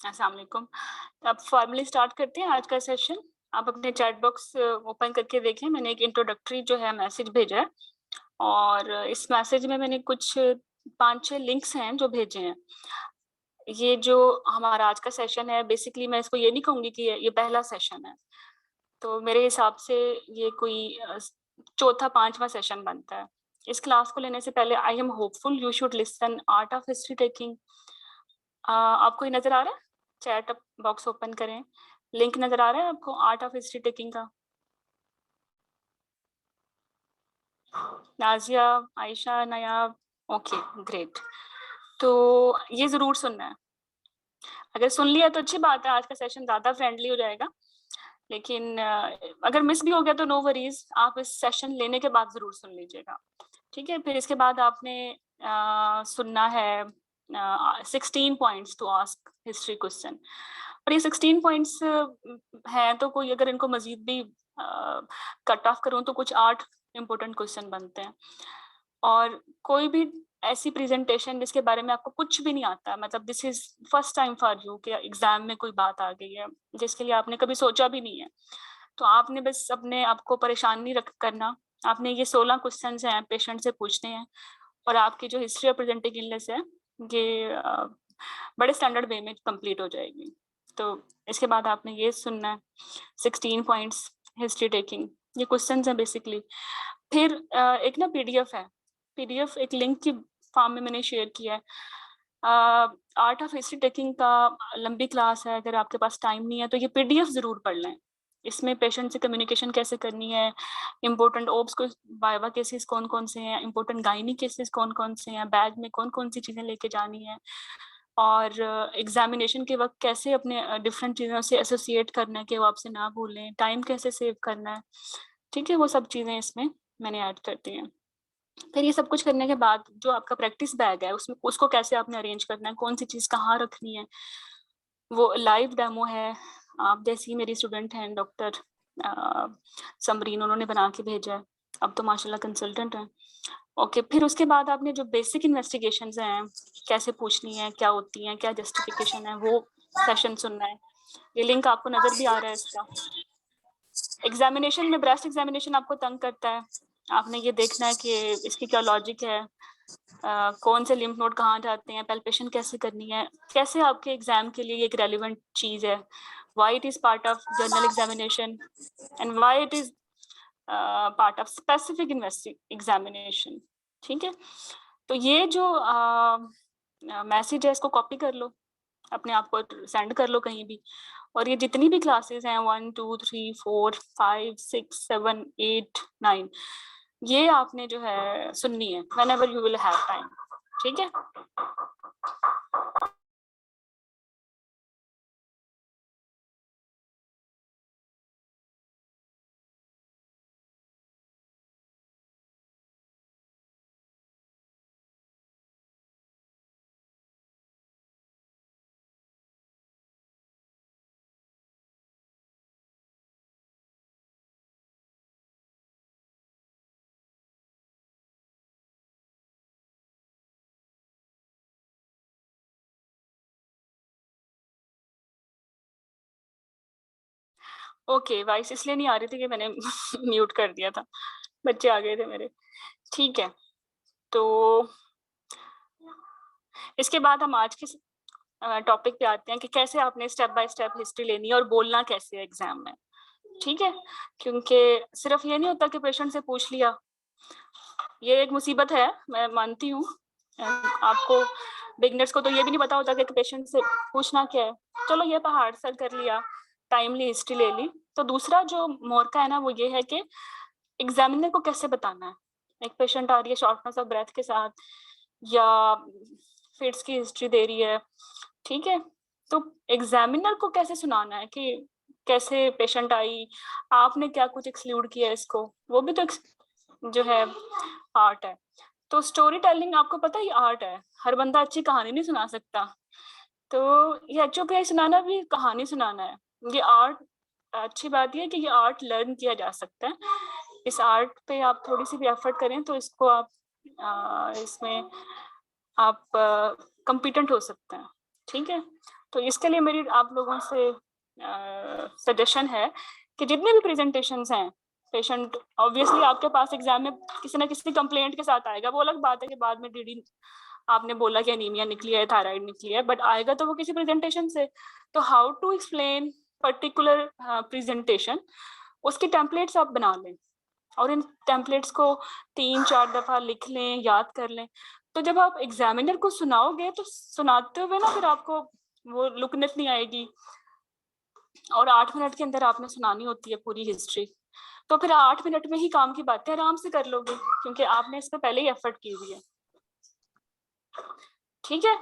अस्सलाम वालेकुम। अब फॉर्मली स्टार्ट करते हैं आज का सेशन। आप अपने चैट बॉक्स ओपन करके देखें, मैंने एक इंट्रोडक्टरी जो है मैसेज भेजा है और इस मैसेज में मैंने कुछ 5-6 लिंक्स हैं जो भेजे हैं। ये जो हमारा आज का सेशन है बेसिकली मैं इसको ये नहीं कहूँगी कि ये पहला सेशन है। तो मेरे हिसाब से ये कोई चौथा 5वां सेशन बनता है। इस क्लास को लेने से पहले I am hopeful you should listen art of history taking. आपको ये नज़र आ रहा है? चैट बॉक्स ओपन करें। लिंक नज़र आ रहा है आपको आर्ट ऑफ हिस्ट्री टेकिंग का? नाज़िया, आयशा, नायाब, ओके ग्रेट। तो ये ज़रूर सुनना है। अगर सुन लिया तो अच्छी बात है, आज का सेशन ज़्यादा फ्रेंडली हो जाएगा। लेकिन अगर मिस भी हो गया तो नो वरीज़, आप इस सेशन लेने के बाद ज़रूर सुन लीजिएगा। ठीक है? फिर इसके बाद आपने सुनना है 16 points to ask history question. और ये 16 पॉइंट्स हैं तो कोई अगर इनको मज़ीद भी कट ऑफ करूँ तो कुछ 8 इम्पोर्टेंट क्वेश्चन बनते हैं। और कोई भी ऐसी प्रेज़ेंटेशन जिसके बारे में आपको कुछ भी नहीं आता, मतलब this is first time for you कि एग्ज़ाम में कोई बात आ गई है, जिसके लिए आपने कभी सोचा भी नहीं है। तो आपने बस अपने आप को परेशान नहीं रख करना। आपने ये 16 क्वेश्चन्स हैं पेशेंट से पूछने हैं और आपकी जो हिस्ट्री ऑफ प्रेजेंटिंग इलनेस है, ये बड़े स्टैंडर्ड वे में कंप्लीट हो जाएगी। तो इसके बाद आपने ये सुनना है 16 पॉइंट्स हिस्ट्री टेकिंग, ये क्वेश्चंस हैं बेसिकली। फिर एक ना पीडीएफ है, पीडीएफ एक लिंक की फॉर्म में मैंने शेयर किया है। आर्ट ऑफ हिस्ट्री टेकिंग का लंबी क्लास है, अगर आपके पास टाइम नहीं है तो ये पीडीएफ ज़रूर पढ़ लें। इसमें पेशेंट से कम्युनिकेशन कैसे करनी है, इम्पोर्टेंट ओब्स को वाइवा केसेस कौन-कौन से हैं, इम्पोर्टेंट गायनी केसेस कौन-कौन से हैं, बैग में कौन-कौन सी चीज़ें लेके जानी है और एग्ज़ामिनेशन के वक़्त कैसे अपने डिफरेंट चीज़ों से एसोसिएट करना है कि वो आपसे ना भूलें, टाइम कैसे सेव करना है, ठीक है? वो सब चीज़ें इसमें मैंने ऐड कर दी हैं। फिर ये सब कुछ करने के बाद जो आपका प्रैक्टिस बैग है उसमें उसको कैसे आपने अरेंज करना है, कौन-सी चीज़ कहाँ रखनी है, वो लाइव डेमो है। आप जैसी मेरी स्टूडेंट हैं डॉक्टर समरीन, उन्होंने बना के भेजा है। अब तो माशाल्लाह कंसल्टेंट हैं। ओके, फिर उसके बाद आपने जो बेसिक इन्वेस्टिगेशंस हैं, कैसे पूछनी है, क्या होती हैं, क्या जस्टिफिकेशन है, वो सेशन सुनना है। ये लिंक आपको नज़र भी आ रहा है इसका। एग्ज़ामिनेशन में ब्रेस्ट एग्ज़ामिनेशन आपको तंग करता है। आपने ये देखना है कि इसकी क्या लॉजिक है, कौन से लिम्फ नोड कहाँ जाते हैं, पैल्पेशन कैसे करनी है, कैसे आपके एग्ज़ाम के लिए एक रेलेवेंट चीज़ है, why it is part of journal examination and why it is part of specific examination, ठीक है? तो ये जो मैसेज है इसको कॉपी कर लो, अपने आप को सेंड कर लो कहीं भी। और ये जितनी भी क्लासेस हैं 1, 2, 3, 4, 5, 6, 7, 8, 9, ये आपने जो है सुननी है whenever you will have time, ठीक है? ओके, वॉइस इसलिए नहीं आ रही थी कि मैंने म्यूट कर दिया था, बच्चे आ गए थे मेरे। ठीक है, तो इसके बाद हम आज के टॉपिक पे आते हैं कि कैसे आपने स्टेप बाय स्टेप हिस्ट्री लेनी है और बोलना कैसे है एग्ज़ाम में, ठीक है? क्योंकि सिर्फ़ ये नहीं होता कि पेशेंट से पूछ लिया, ये एक मुसीबत है, मैं मानती हूँ। आपको बिगिनर्स को तो ये भी नहीं पता होता कि पेशेंट से पूछना क्या है। चलो ये पहाड़ सर कर लिया, टाइमली हिस्ट्री ले ली। तो दूसरा जो मोर्का है ना वो ये है कि एग्ज़ामिनर को कैसे बताना है। एक पेशेंट आ रही है शॉर्टनेस ऑफ ब्रेथ के साथ या फिट्स की हिस्ट्री दे रही है, ठीक है? तो एग्ज़ामिनर को कैसे सुनाना है कि कैसे पेशेंट आई, आपने क्या कुछ एक्सक्लूड किया इसको, वो भी तो जो है आर्ट है। तो स्टोरी टेलिंग आपको पता है ये आर्ट है, हर बंदा अच्छी कहानी नहीं सुना सकता। तो ये एचओपीआई सुनाना भी कहानी सुनाना है, ये आर्ट। अच्छी बात ये है कि ये आर्ट लर्न किया जा सकता है। इस आर्ट पे आप थोड़ी-सी भी एफर्ट करें तो इसको आप इसमें आप कॉम्पिटेंट हो सकते हैं, ठीक है? तो इसके लिए मेरी आप लोगों से सजेशन है कि जितने भी प्रेजेंटेशंस हैं, पेशेंट ऑब्वियसली आपके पास एग्जाम में किसी ना किसी कंप्लेंट के साथ आएगा, वो अलग बात है कि बाद में डीडी आपने बोला कि एनीमिया निकली है, थायराइड निकली है, बट आएगा तो वो किसी प्रेजेंटेशन से। तो how to explain particular presentation, उसके टेम्पलेट्स आप बना लें और इन टेम्पलेट्स को 3-4 दफा लिख लें, याद कर लें। तो जब आप एग्जामिनर को सुनाओगे तो सुनाते हुए ना फिर आपको वो लुकनेस नहीं आएगी, और 8 मिनट के अंदर आपने सुनानी होती है पूरी हिस्ट्री, तो फिर 8 मिनट में ही काम की बातें आराम से कर लोगे, क्योंकि आपने इस पर पहले ही एफर्ट की हुई है। ठीक है,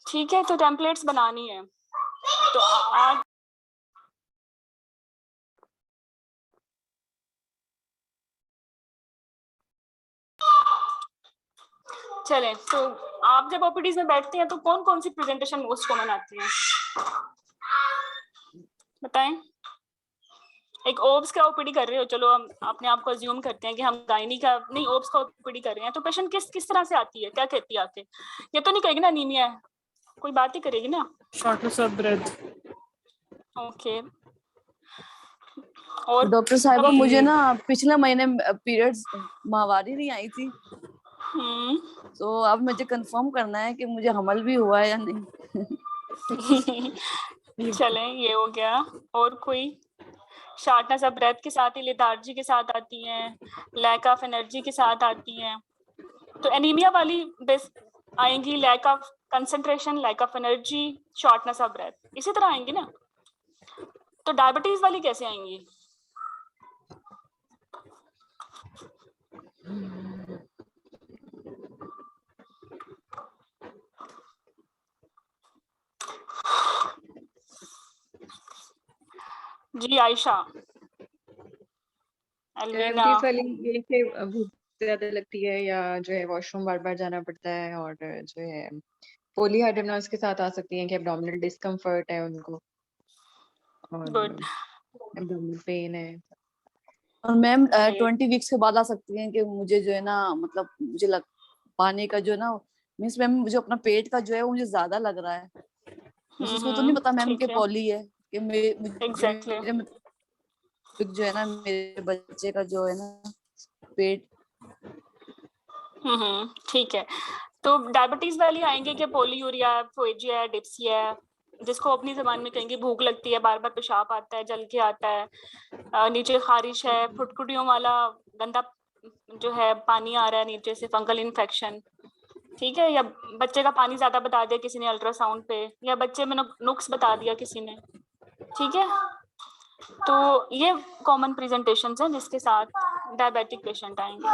ठीक है, तो टेम्पलेट्स बनानी है तो आज चलें। तो आप जब ओपीडीज में बैठते हैं तो कौन कौन सी प्रेजेंटेशन मोस्ट कॉमन आती है, बताएं। एक ओब्स का ओपीडी कर रहे हो, चलो हम अपने आप को अज्यूम करते हैं कि हम गायनी का नहीं, ओब्स का ओपीडी कर रहे हैं, तो पेशेंट किस तरह से आती है, क्या कहती है आके? ये तो नहीं कहेगी ना अनीमिया है, कोई बात ही करेगी ना, शॉर्टनेस ऑफ ब्रेथ। ओके। और डॉक्टर साहिबा मुझे ना पिछले महीने पीरियड्स माहवारी नहीं आई थी, तो अब मुझे कंफर्म करना है कि मुझे हमल भी हुआ है या नहीं। चलें, ये हो गया। और कोई? शार्टनेस ऑफ ब्रेथ के साथ ही लेथार्जी के साथ आती हैं, लैक ऑफ एनर्जी के साथ आती हैं। तो एनीमिया वाली बेस आएंगी lack of concentration, lack of energy, shortness of breath, इसी तरह आएंगी ना। तो डायबिटीज वाली कैसे आएंगी? जी आयशा, एल्वीना। वाली ये कि भूख ज्यादा लगती है या जो है वॉशरूम बार बार जाना पड़ता है, और जो है पॉलीहाइड्रोनस के साथ आ सकती हैं कि एब्डोमिनल डिस्कम्फर्ट है उनको, और गुड, एब्डोमिनल पेन है। और मैम 20 वीक्स के बाद आ सकती हैं कि मुझे जो है ना, मतलब मुझे पानी का जो है ना, मीन्स मैम मुझे अपना पेट का जो है मुझे ज्यादा लग रहा है, उसको तो नहीं पता मैम कि पॉली है कि एग्जैक्टली जो है ना मेरे बच्चे का जो है ना पेट। ठीक है। तो डायबिटीज वाली आएंगे कि पोलीयूरिया, फोएजिया, डिप्सिया, जिसको अपनी जबान में कहेंगे भूख लगती है, बार बार पेशाब आता है, जल के आता है, नीचे खारिश है, फुटकुटियों वाला गंदा जो है पानी आ रहा है नीचे से, फंगल इन्फेक्शन, ठीक है, या बच्चे का पानी ज्यादा बता दिया किसी ने अल्ट्रासाउंड पे, या बच्चे में नुक्स बता दिया किसी ने, ठीक है। तो ये कॉमन प्रेजेंटेशंस हैं जिसके साथ डायबिटिक पेशेंट आएंगे।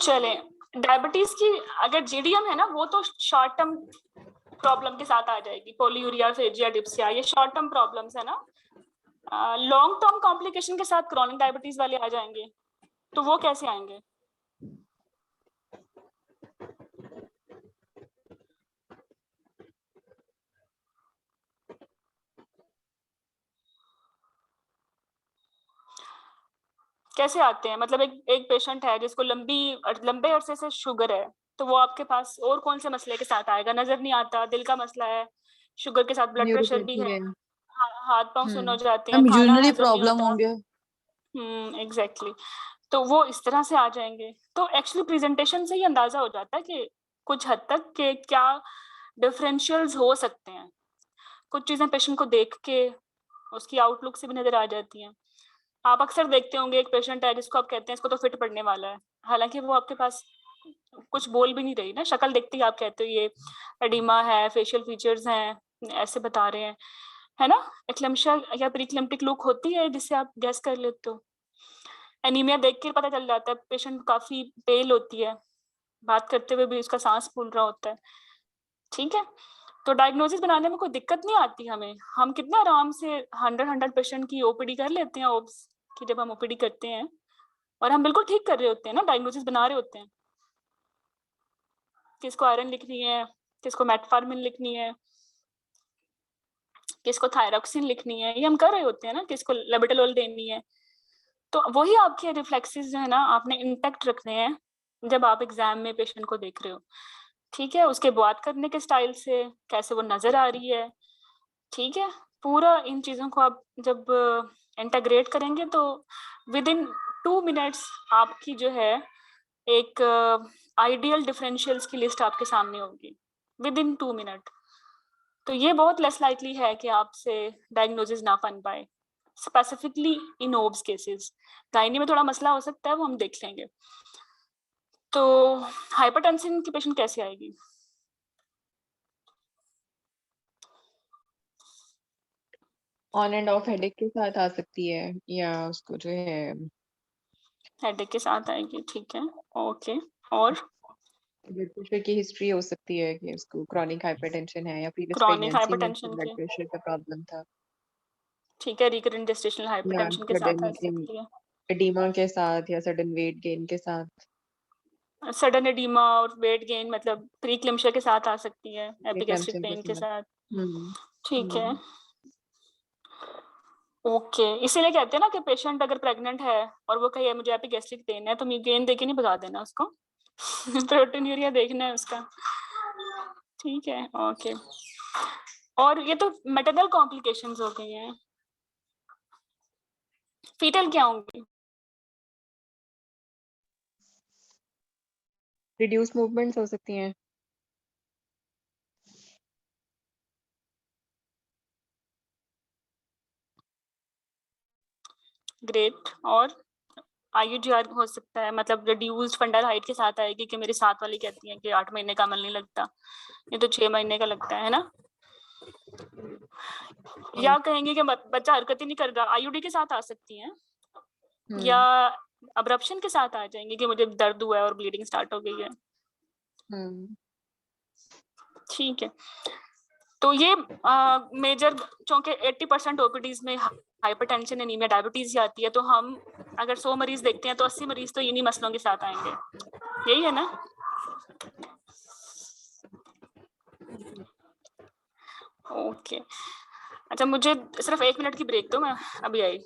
चले, डायबिटीज की अगर जीडीएम है ना, वो तो शॉर्ट टर्म प्रॉब्लम के साथ आ जाएगी, पोलीयूरिया, फेजिया, डिप्सिया, ये शॉर्ट टर्म प्रॉब्लम्स है ना। लॉन्ग टर्म कॉम्प्लिकेशन के साथ क्रॉनिक डायबिटीज वाले आ जाएंगे, तो वो कैसे आएंगे? कैसे आते हैं? मतलब एक पेशेंट है जिसको लंबे अरसे से शुगर है, तो वो आपके पास और कौन से मसले के साथ आएगा? नजर नहीं आता, दिल का मसला है, शुगर के साथ ब्लड प्रेशर भी है, हाथ पांव सुन्न हो जाते हैं, खाना यूरिनरी हजम नहीं प्रॉब्लम होता। होंगे। एग्जैक्टली। तो वो इस तरह से आ जाएंगे। तो एक्चुअली प्रेजेंटेशन से ही अंदाजा हो जाता है कि कुछ हद तक के क्या डिफरेंशियल्स हो सकते हैं। कुछ चीजें पेशेंट को देख के उसकी आउटलुक से भी नजर आ जाती हैं। आप अक्सर देखते होंगे एक पेशेंट है जिसको आप कहते हैं इसको तो फिट पड़ने वाला है, हालांकि वो आपके पास कुछ बोल भी नहीं रही ना, शक्ल देखते ही आप कहते हो ये एडिमा है, फेशियल फीचर्स हैं, ऐसे बता रहे हैं, है ना। एक्लेम्शिया या प्रीक्लेम्टिक लुक होती है जिससे आप गैस कर लेते हो। एनीमिया देख के पता चल जाता है, पेशेंट काफी पेल होती है, बात करते हुए भी उसका सांस फूल रहा होता है, ठीक है। तो डायग्नोसिस बनाने में कोई दिक्कत नहीं आती हमें, हम कितना आराम से 100 पेशेंट की ओपीडी कर लेते हैं ओब्स की, जब हम ओपीडी करते हैं और हम बिल्कुल ठीक कर रहे होते हैं ना, डायग्नोसिस बना रहे होते हैं, किसको आयरन लिखनी है, किसको मेटफॉर्मिन लिखनी है, किसको थायरॉक्सिन लिखनी है, ये हम कर रहे होते हैं ना, किसको लेबेटालोल देनी है। तो वही आपके रिफ्लेक्सेस जो है ना, आपने इंटैक्ट रखने हैं जब आप एग्जाम में पेशेंट को देख रहे हो। ठीक है, उसके बात करने के स्टाइल से, कैसे वो नजर आ रही है, ठीक है, पूरा इन चीजों को आप जब इंटीग्रेट करेंगे तो विद इन 2 मिनट्स आपकी जो है एक आइडियल डिफरेंशियल्स की लिस्ट आपके सामने होगी विद इन 2 मिनट। तो ये बहुत लेस लाइकली है कि आपसे डायग्नोसिस ना बन पाए, specifically in obs cases. Gynae में थोड़ा मसला हो सकता है, वो हम देख लेंगे। तो हाइपरटेंशन की पेशेंट कैसे आएगी? ऑन एंड ऑफ हेडेक के साथ आ सकती है, या उसको जो है हेडेक के साथ आएगी, ठीक है, ओके। और ब्लड प्रेशर की हिस्ट्री हो सकती है कि उसको क्रॉनिक हाइपरटेंशन है, या प्रीवियस क्रॉनिक प्रेगनेंसी में हाइपरटेंशन ब्लड के, प्रेशर का प्रॉब्लम था, ठीक है, रिकरेंट जेस्टेशनल या हाइपरटेंशन के साथ आ सडन सकती है, एडिमा के साथ, या सडन वेट गेन के साथ, सडन एडिमा और वेट गेन मतलब प्रीक्लैम्सिया के साथ आ सकती है, एपिगैस्ट्रिक प्रीक्लैम्सिया के पेन के साथ। साथ, हम्म ठीक है, ओके। इसीलिए कहते हैं ना कि पेशेंट अगर प्रेग्नेंट है और वो कहे मुझे एपिगैस्ट्रिक पेन है, तो मिग्रेन देके नहीं भगा देना उसको प्रोटीनूरिया देखना है उसका, ठीक है, ओके। और ये तो मेटरनल कॉम्प्लिकेशंस हो गई हैं, फीटल क्या होंगी? रिड्यूस मूवमेंट्स हो सकती हैं, ग्रेट। और IUGR हो सकता है, मतलब रिड्यूस्ड फंडल हाइट के साथ आएगी कि मेरी 7 वाली कहती है कि 8 महीने का अमल नहीं लगता, ये तो 6 महीने का लगता है ना। या कहेंगे कि बच्चा हरकत ही नहीं कर रहा, IUD के साथ आ सकती है, या अब्रप्शन के साथ आ जाएंगे कि मुझे दर्द हुआ है और ब्लीडिंग स्टार्ट हो गई है, ठीक है। तो ये मेजर, चूंकि 80% OPDs में हाइपरटेंशन, एनीमिया, डायबिटीज ही आती है, तो हम अगर 100 मरीज देखते हैं तो 80 मरीज तो इन्हीं मसलों के साथ आएंगे, यही है ना। ओके, अच्छा, मुझे सिर्फ 1 मिनट की ब्रेक दो, मैं अभी आई।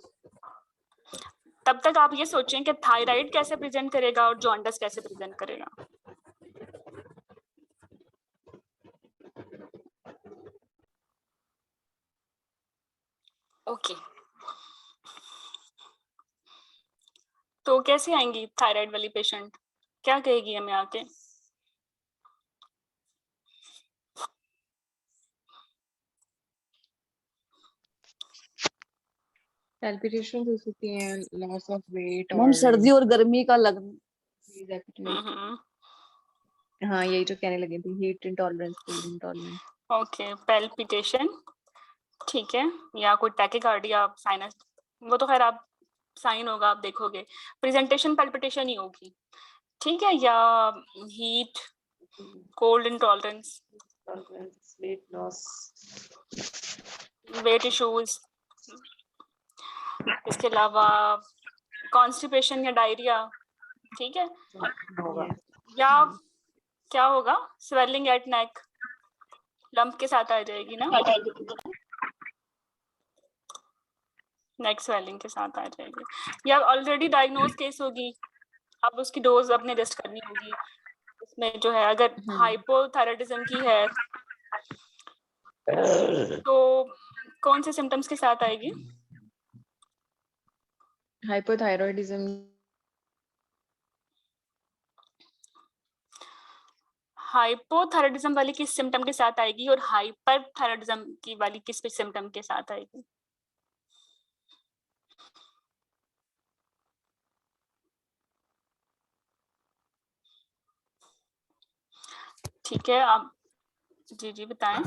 तब तक आप ये सोचें कि थायराइड कैसे प्रेजेंट करेगा और जॉन्डिस कैसे प्रेजेंट करेगा। ओके, तो कैसे आएंगी थायराइड वाली पेशेंट, क्या कहेगी हमें आके? पैल्पिटेशंस हो सकती हैं, लॉस ऑफ वेट, मैम और सर्दी और गर्मी का लग हाँ, यही जो कहने लगी थी, heat intolerance, cold intolerance. Okay, palpitation, ठीक है, या कोई टैकीकार्डिया, साइनस, वो तो खैर आप साइन होगा, आप देखोगे, प्रेजेंटेशन पैल्पिटेशन ही होगी, ठीक है, या heat, cold intolerance, weight loss, weight issues, इसके अलावा कॉन्स्टिपेशन या डायरिया, ठीक है, होगा। या क्या होगा, स्वेलिंग एट नेक, लंप के साथ आ जाएगी ना, नेक स्वेलिंग के साथ आ जाएगी, या ऑलरेडी डायग्नोज केस होगी, अब उसकी डोज अपने एडजस्ट करनी होगी। उसमें जो है अगर हाइपोथायराइडिज्म की है तो कौन से सिम्टम्स के साथ आएगी? हाइपोथायरॉयडिज्म, हाइपोथायराइडिज्म वाली किस सिम्टम के साथ आएगी और हाइपरथायराइडिज्म की वाली किस सिम्टम के साथ आएगी? ठीक है, आप जी बताएं।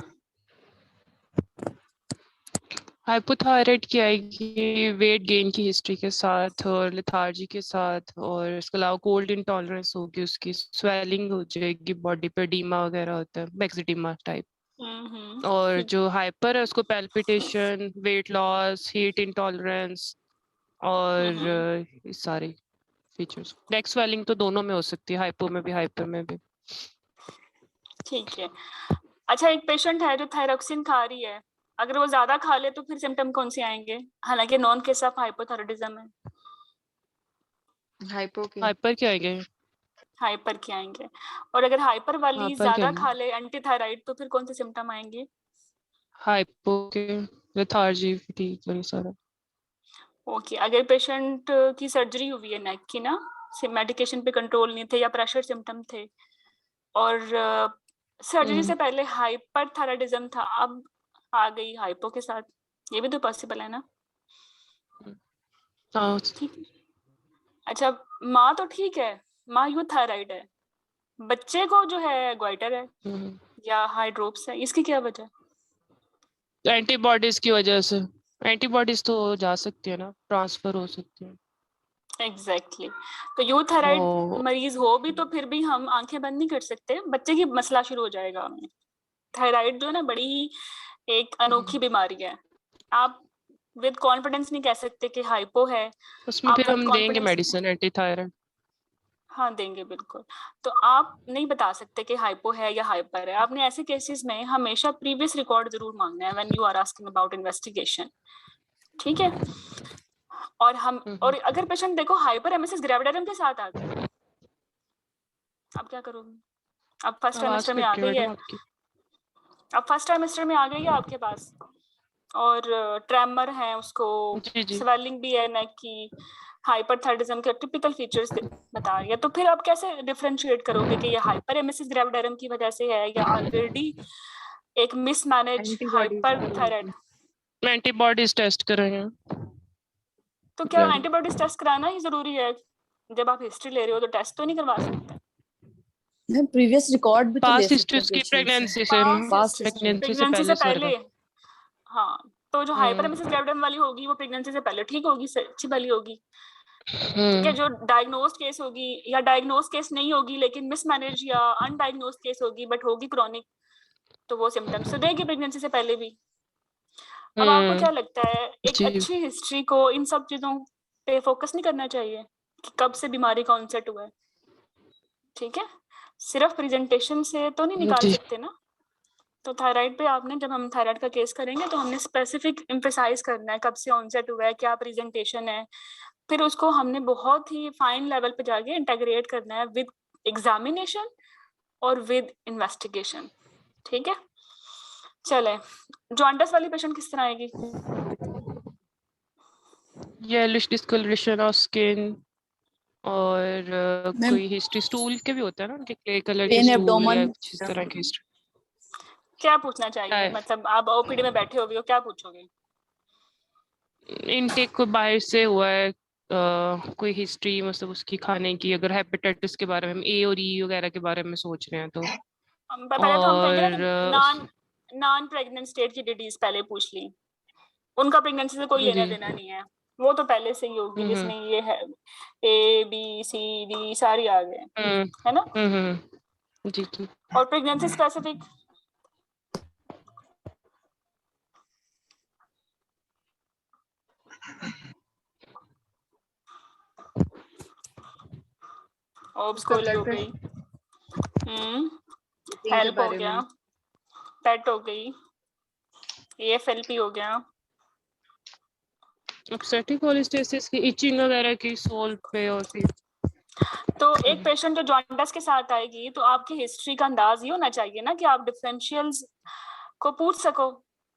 हाइपोथायराइड की आएगी वेट गेन की हिस्ट्री के साथ और लेथार्जी के साथ, और इसके अलावा कोल्ड इंटॉलरेंस होगी, उसकी स्वेलिंग हो जाएगी बॉडी पे, डीमा वगैरह होता है, मैक्सिडीमा टाइप। और जो हाइपर है उसको palpitation, weight loss, heat intolerance और सारे फीचर्स। नेक स्वेलिंग तो दोनों में हो सकती है, हाइपो में भी हाइपर में भी। ठीक है। अच्छा, एक पेशेंट है जो थायरोक्सिन खा रही है, अगर वो ज्यादा खा ले तो फिर सिम्टम कौन से आएंगे, हालांकि नॉन केस ऑफ हाइपोथायराइडिज्म है? हाइपर क्या आएंगे? हाइपर के आएंगे। और अगर हाइपर वाली हाइपर क्या ज्यादा आएंगे? खा ले एंटी थायराइड तो फिर कौन से सिम्टम आएंगे? हाइपो के लेथार्जी, फटीग, वही सारा। ओके, अगर पेशेंट की सर्जरी हुई है नेक की ना, मेडिकेशन पे कंट्रोल नहीं थे या प्रेशर सिम्टम थे, और सर्जरी से पहले हाइपर थायराइडिज्म था, अब आ गई हाइपो के साथ, ये भी तो पॉसिबल है ना? हाँ, ठीक। अच्छा, माँ तो ठीक है, माँ यूथायराइड है, बच्चे को जो है ग्वाइटर है या हाइड्रोप्स है, इसकी क्या वजह? एंटीबॉडीज की वजह से। एंटीबॉडीज तो जा सकती है ना, ट्रांसफर हो सकती है। एग्जैक्टली तो यूथायराइड ओ, मरीज हो भी तो फिर भी हम आंखें बंद नहीं कर सकते, बच्चे की मसला शुरू हो जाएगा हमें। थायराइड जो है ना, बड़ी ही एक अनोखी बीमारी है। आप विद कॉन्फिडेंस नहीं कह सकते कि हाइपो है। उसमें आप फिर विद हम देंगे कॉन्फिडेंस, मेडिसिन एंटी थायराइड। हाँ देंगे बिल्कुल। तो आप नहीं बता सकते कि हाइपो है या हाइपर है। आपने ऐसे केसेस में हमेशा प्रीवियस रिकॉर्ड जरूर मांगना है when you are asking about investigation, ठीक है? और अगर पेशेंट देखो हाइपर एमेसिस ग्रेविडारम के साथ आ गया, आप क्या करोगे? अब फर्स्ट आवाज ट्राइमेस्टर में कट आ रही है गई है, मैडम आपकी। अब फर्स्ट ट्राइमेस्टर में आ गई है आपके पास, और ट्रेमर है उसको, जी जी। स्वेलिंग भी है नेक की, हाइपरथायराइडिज्म के टिपिकल फीचर्स बता रही है, तो फिर आप कैसे डिफरेंशिएट करोगे कि ये हाइपर एमेसिस ग्रेविडारम की वजह से है या ऑलरेडी एक मिसमैनेज हाइपरथायराइड? एंटीबॉडीज टेस्ट करेंगे। तो क्या एंटीबॉडीज टेस्ट कराना ही जरूरी है? जब आप हिस्ट्री ले रहे हो तो टेस्ट तो नहीं करवा सकते? मैम प्रीवियस रिकॉर्ड भी तो ले पास्ट सकते हिस्ट्री हैं उसकी पेशेंट से। प्रेगनेंसी से ना, पास्ट हिस्ट्री प्रेगनेंसी से प्रेगनेंसी से पहले पहले, सर हाँ। तो जो हाइपर एमेसिस ग्रेविडारम वाली होगी वो प्रेगनेंसी से पहले ठीक होगी, अच्छी भली होगी, ठीक है? जो डायग्नोस्ड केस होगी या डायग्नोस्ड केस नहीं होगी लेकिन मिसमैनेज या अनडायग्नोस्ड केस होगी बट होगी क्रॉनिक, तो वो सिम्टम्स तो देगी प्रेगनेंसी से पहले भी। अब आपको क्या लगता है, एक जी। अच्छी हिस्ट्री को इन सब चीजों पे फोकस नहीं करना चाहिए कि कब से बीमारी का ऑनसेट हुआ है? ठीक है, सिर्फ प्रेजेंटेशन से तो नहीं निकाल जी। सकते ना। तो थायराइड पे आपने, जब हम थायराइड का केस करेंगे तो हमने स्पेसिफिक एम्फेसाइज करना है कब से ऑनसेट हुआ है, क्या प्रेजेंटेशन है, फिर उसको हमने बहुत ही फाइन लेवल पे जाके इंटीग्रेट करना है विद एग्जामिनेशन और विद इन्वेस्टिगेशन, ठीक है? चले, जॉन्डिस वाली पेशेंट किस तरह आएगी? येलिश डिस्कलरेशन ऑफ स्किन, और मैम कोई हिस्ट्री स्टूल के भी होता है ना, उनके क्ले कलर के पेन स्टूल या एब्डोमेन, कुछ इस तरह की हिस्ट्री। क्या पूछना चाहिए, मतलब आप ओपीडी में बैठे हो क्या पूछोगे? इनटेक को बाहर से हुआ है, कोई हिस्ट्री मतलब उसकी खाने की, अगर हेपेटाइटिस के बारे में, ए और ई वगैरह के बारे में सोच रहे हैं तो। पहले तो हम कहेंगे ना कि और नॉन प्रेग्नेंट स्टेट की डिटीज पहले पूछ ली, उनका प्रेगनेंसी से कोई लेना जी। देना नहीं है, वो तो पहले से ही होगी जिसमें ये है ए बी सी डी सारी आ गए, है ना? जी जी। और प्रेगनेंसी स्पेसिफिक ऑब्सकोली हो गई, हेल्प हो गया, पेट हो गई, एएफएलपी हो गया, अपसेटिक कोलिस्टेसिस की इचिंग वगैरह की सोल पे, और फिर तो एक पेशेंट जो जॉन्डिस के साथ आएगी तो आपकी हिस्ट्री का अंदाज ये होना चाहिए ना कि आप डिफरेंशियल्स को पूछ सको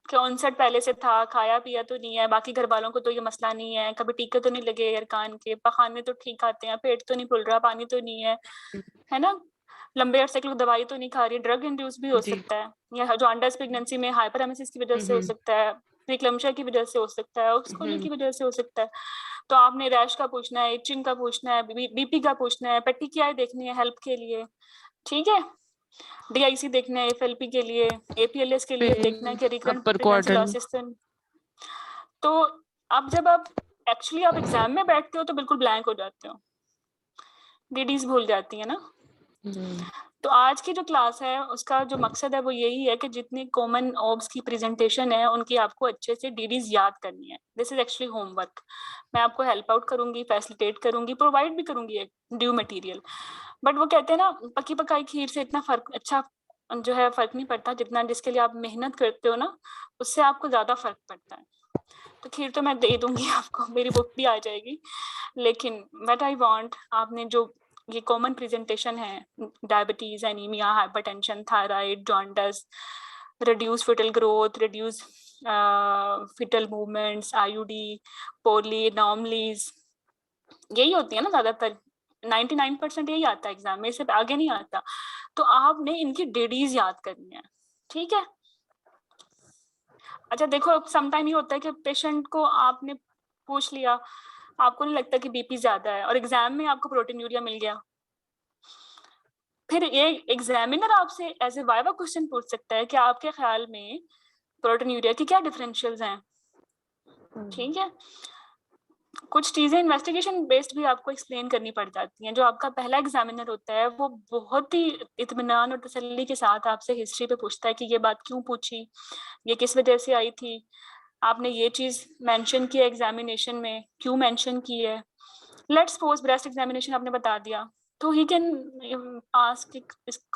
कि ऑनसेट पहले से था, खाया पिया तो नहीं है, बाकी घर वालों को तो ये मसला नहीं है, कभी टीके तो नहीं लगे यार कान के, पखाने तो ठीक आते हैं, पेट तो नहीं फूल रहा, पानी तो नहीं है ना? लंबे अरसे के लिए दवाई तो नहीं खा रही, ड्रग इंड्यूस भी हो सकता है, या जॉन्डिस प्रेगनेंसी में हाइपरएमेसिस की वजह से हो सकता है, प्रीक्लम्शिया की वजह से हो सकता है, ऑब्सकोली की वजह से हो सकता है। तो आपने रैश का पूछना है, इचिंग का पूछना है, बीपी का पूछना है, पेटिकियाई देखनी है हेल्प के लिए, ठीक है? डीआईसी देखना है एफएलपी के लिए, एपीएलएस के लिए देखना है कि रिकरेंट अपर प्रेगनेंसी क्वाड्रेंट। लॉसेस तो अब जब आप एक्चुअली आप एग्जाम में बैठते हो तो बिल्कुल ब्लैंक हो जाते हो, डीडीज भूल जाती है ना। तो आज की जो क्लास है उसका जो मकसद है वो यही है कि जितनी कॉमन ऑब्स की प्रेजेंटेशन है उनकी आपको अच्छे से डीडीज याद करनी है। This is actually homework. मैं आपको हेल्प आउट करूंगी, फैसिलिटेट करूंगी, प्रोवाइड भी करूंगी एक ड्यू मटेरियल। बट वो कहते हैं ना, पकी पकाई खीर से इतना फर्क अच्छा जो है फर्क नहीं पड़ता जितना जिसके लिए आप मेहनत करते हो ना, उससे आपको ज्यादा फर्क पड़ता है। तो खीर तो मैं दे दूंगी आपको, मेरी बुक भी आ जाएगी, लेकिन व्हाट आई वांट, आपने जो ये कॉमन प्रेजेंटेशन है, diabetes, anaemia, hypertension, thyroid, jaundice, reduce foetal growth, reduce foetal movements, IUD, poly anomalies, यही होती है ना ज्यादातर, 99% यही आता है एग्जाम में, इससे आगे नहीं आता। तो आपने इनकी डेडीज याद करनी है, ठीक है। अच्छा देखो, समटाइम ये होता है कि पेशेंट को आपने पूछ लिया, आपको नहीं लगता कि बीपी ज्यादा है, और एग्जाम में आपको प्रोटीनूरिया मिल गया, फिर ये एग्जामिनर आपसे एज ए वाइवा क्वेश्चन पूछ सकता है कि आपके ख्याल में प्रोटीनूरिया की क्या डिफरेंशियल्स हैं, ठीक है। कुछ चीजें इन्वेस्टिगेशन बेस्ड भी आपको एक्सप्लेन करनी पड़ जाती हैं। जो आपका पहला एग्जामिनर होता है वो बहुत ही इत्मीनान और तसल्ली के साथ आपसे हिस्ट्री पे पूछता है कि ये बात क्यों पूछी, ये किस वजह से आई थी, आपने ये चीज मेंशन की है एग्जामिनेशन में, क्यों मेंशन की है। लेट्स सपोज ब्रेस्ट एग्जामिनेशन आपने बता दिया, तो he can ask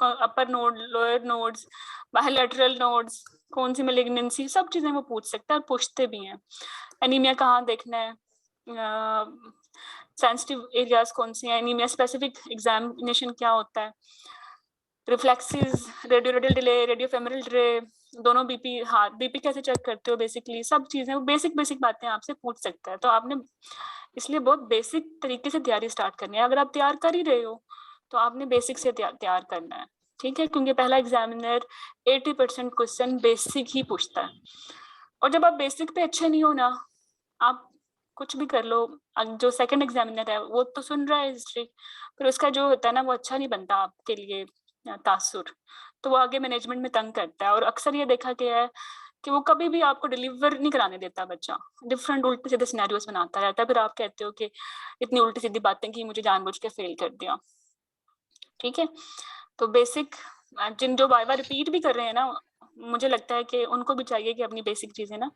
upper node, lower nodes, bilateral nodes, कौन सी मेलिग्नेंसी, सब चीजें वो पूछ सकता है और पूछते भी हैं। एनीमिया कहाँ देखना है, सेंसिटिव एरियाज कौन सी हैं, एनीमिया स्पेसिफिक एग्जामिनेशन क्या होता है, रिफ्लेक्सेस, रेडियोरेडियल डिले, रेडियोफेमरल डिले, दोनों बीपी, हाँ बीपी कैसे चेक करते हो, बेसिकली सब चीजें, बेसिक बेसिक बातें आपसे पूछ सकता है। तो आपने इसलिए बहुत बेसिक तरीके से तैयारी स्टार्ट करनी है। अगर आप तैयार कर ही रहे हो तो आपने बेसिक से तैयार करना है, ठीक है, क्योंकि पहला एग्जामिनर 80% क्वेश्चन बेसिक ही पूछता है। और जब आप बेसिक पे अच्छे नहीं हो ना, आप कुछ भी कर लो, जो सेकंड एग्जामिनर है वो तो सुन रहा है हिस्ट्री, फिर उसका जो होता है ना वो अच्छा नहीं बनता आपके लिए तासुर, तो वो आगे मैनेजमेंट में तंग करता है। और अक्सर ये देखा गया है कि वो कभी भी आपको डिलीवर नहीं कराने देता बच्चा, डिफरेंट उल्टे सीधे सिनेरियोस बनाता रहता है, फिर आप कहते हो कि इतनी उल्टी सीधी बातें की, मुझे जानबूझ के फेल कर दिया, ठीक है। तो बेसिक, जिन जो बार बार रिपीट भी कर रहे हैं ना, मुझे लगता है कि उनको भी चाहिए कि अपनी बेसिक चीजें ना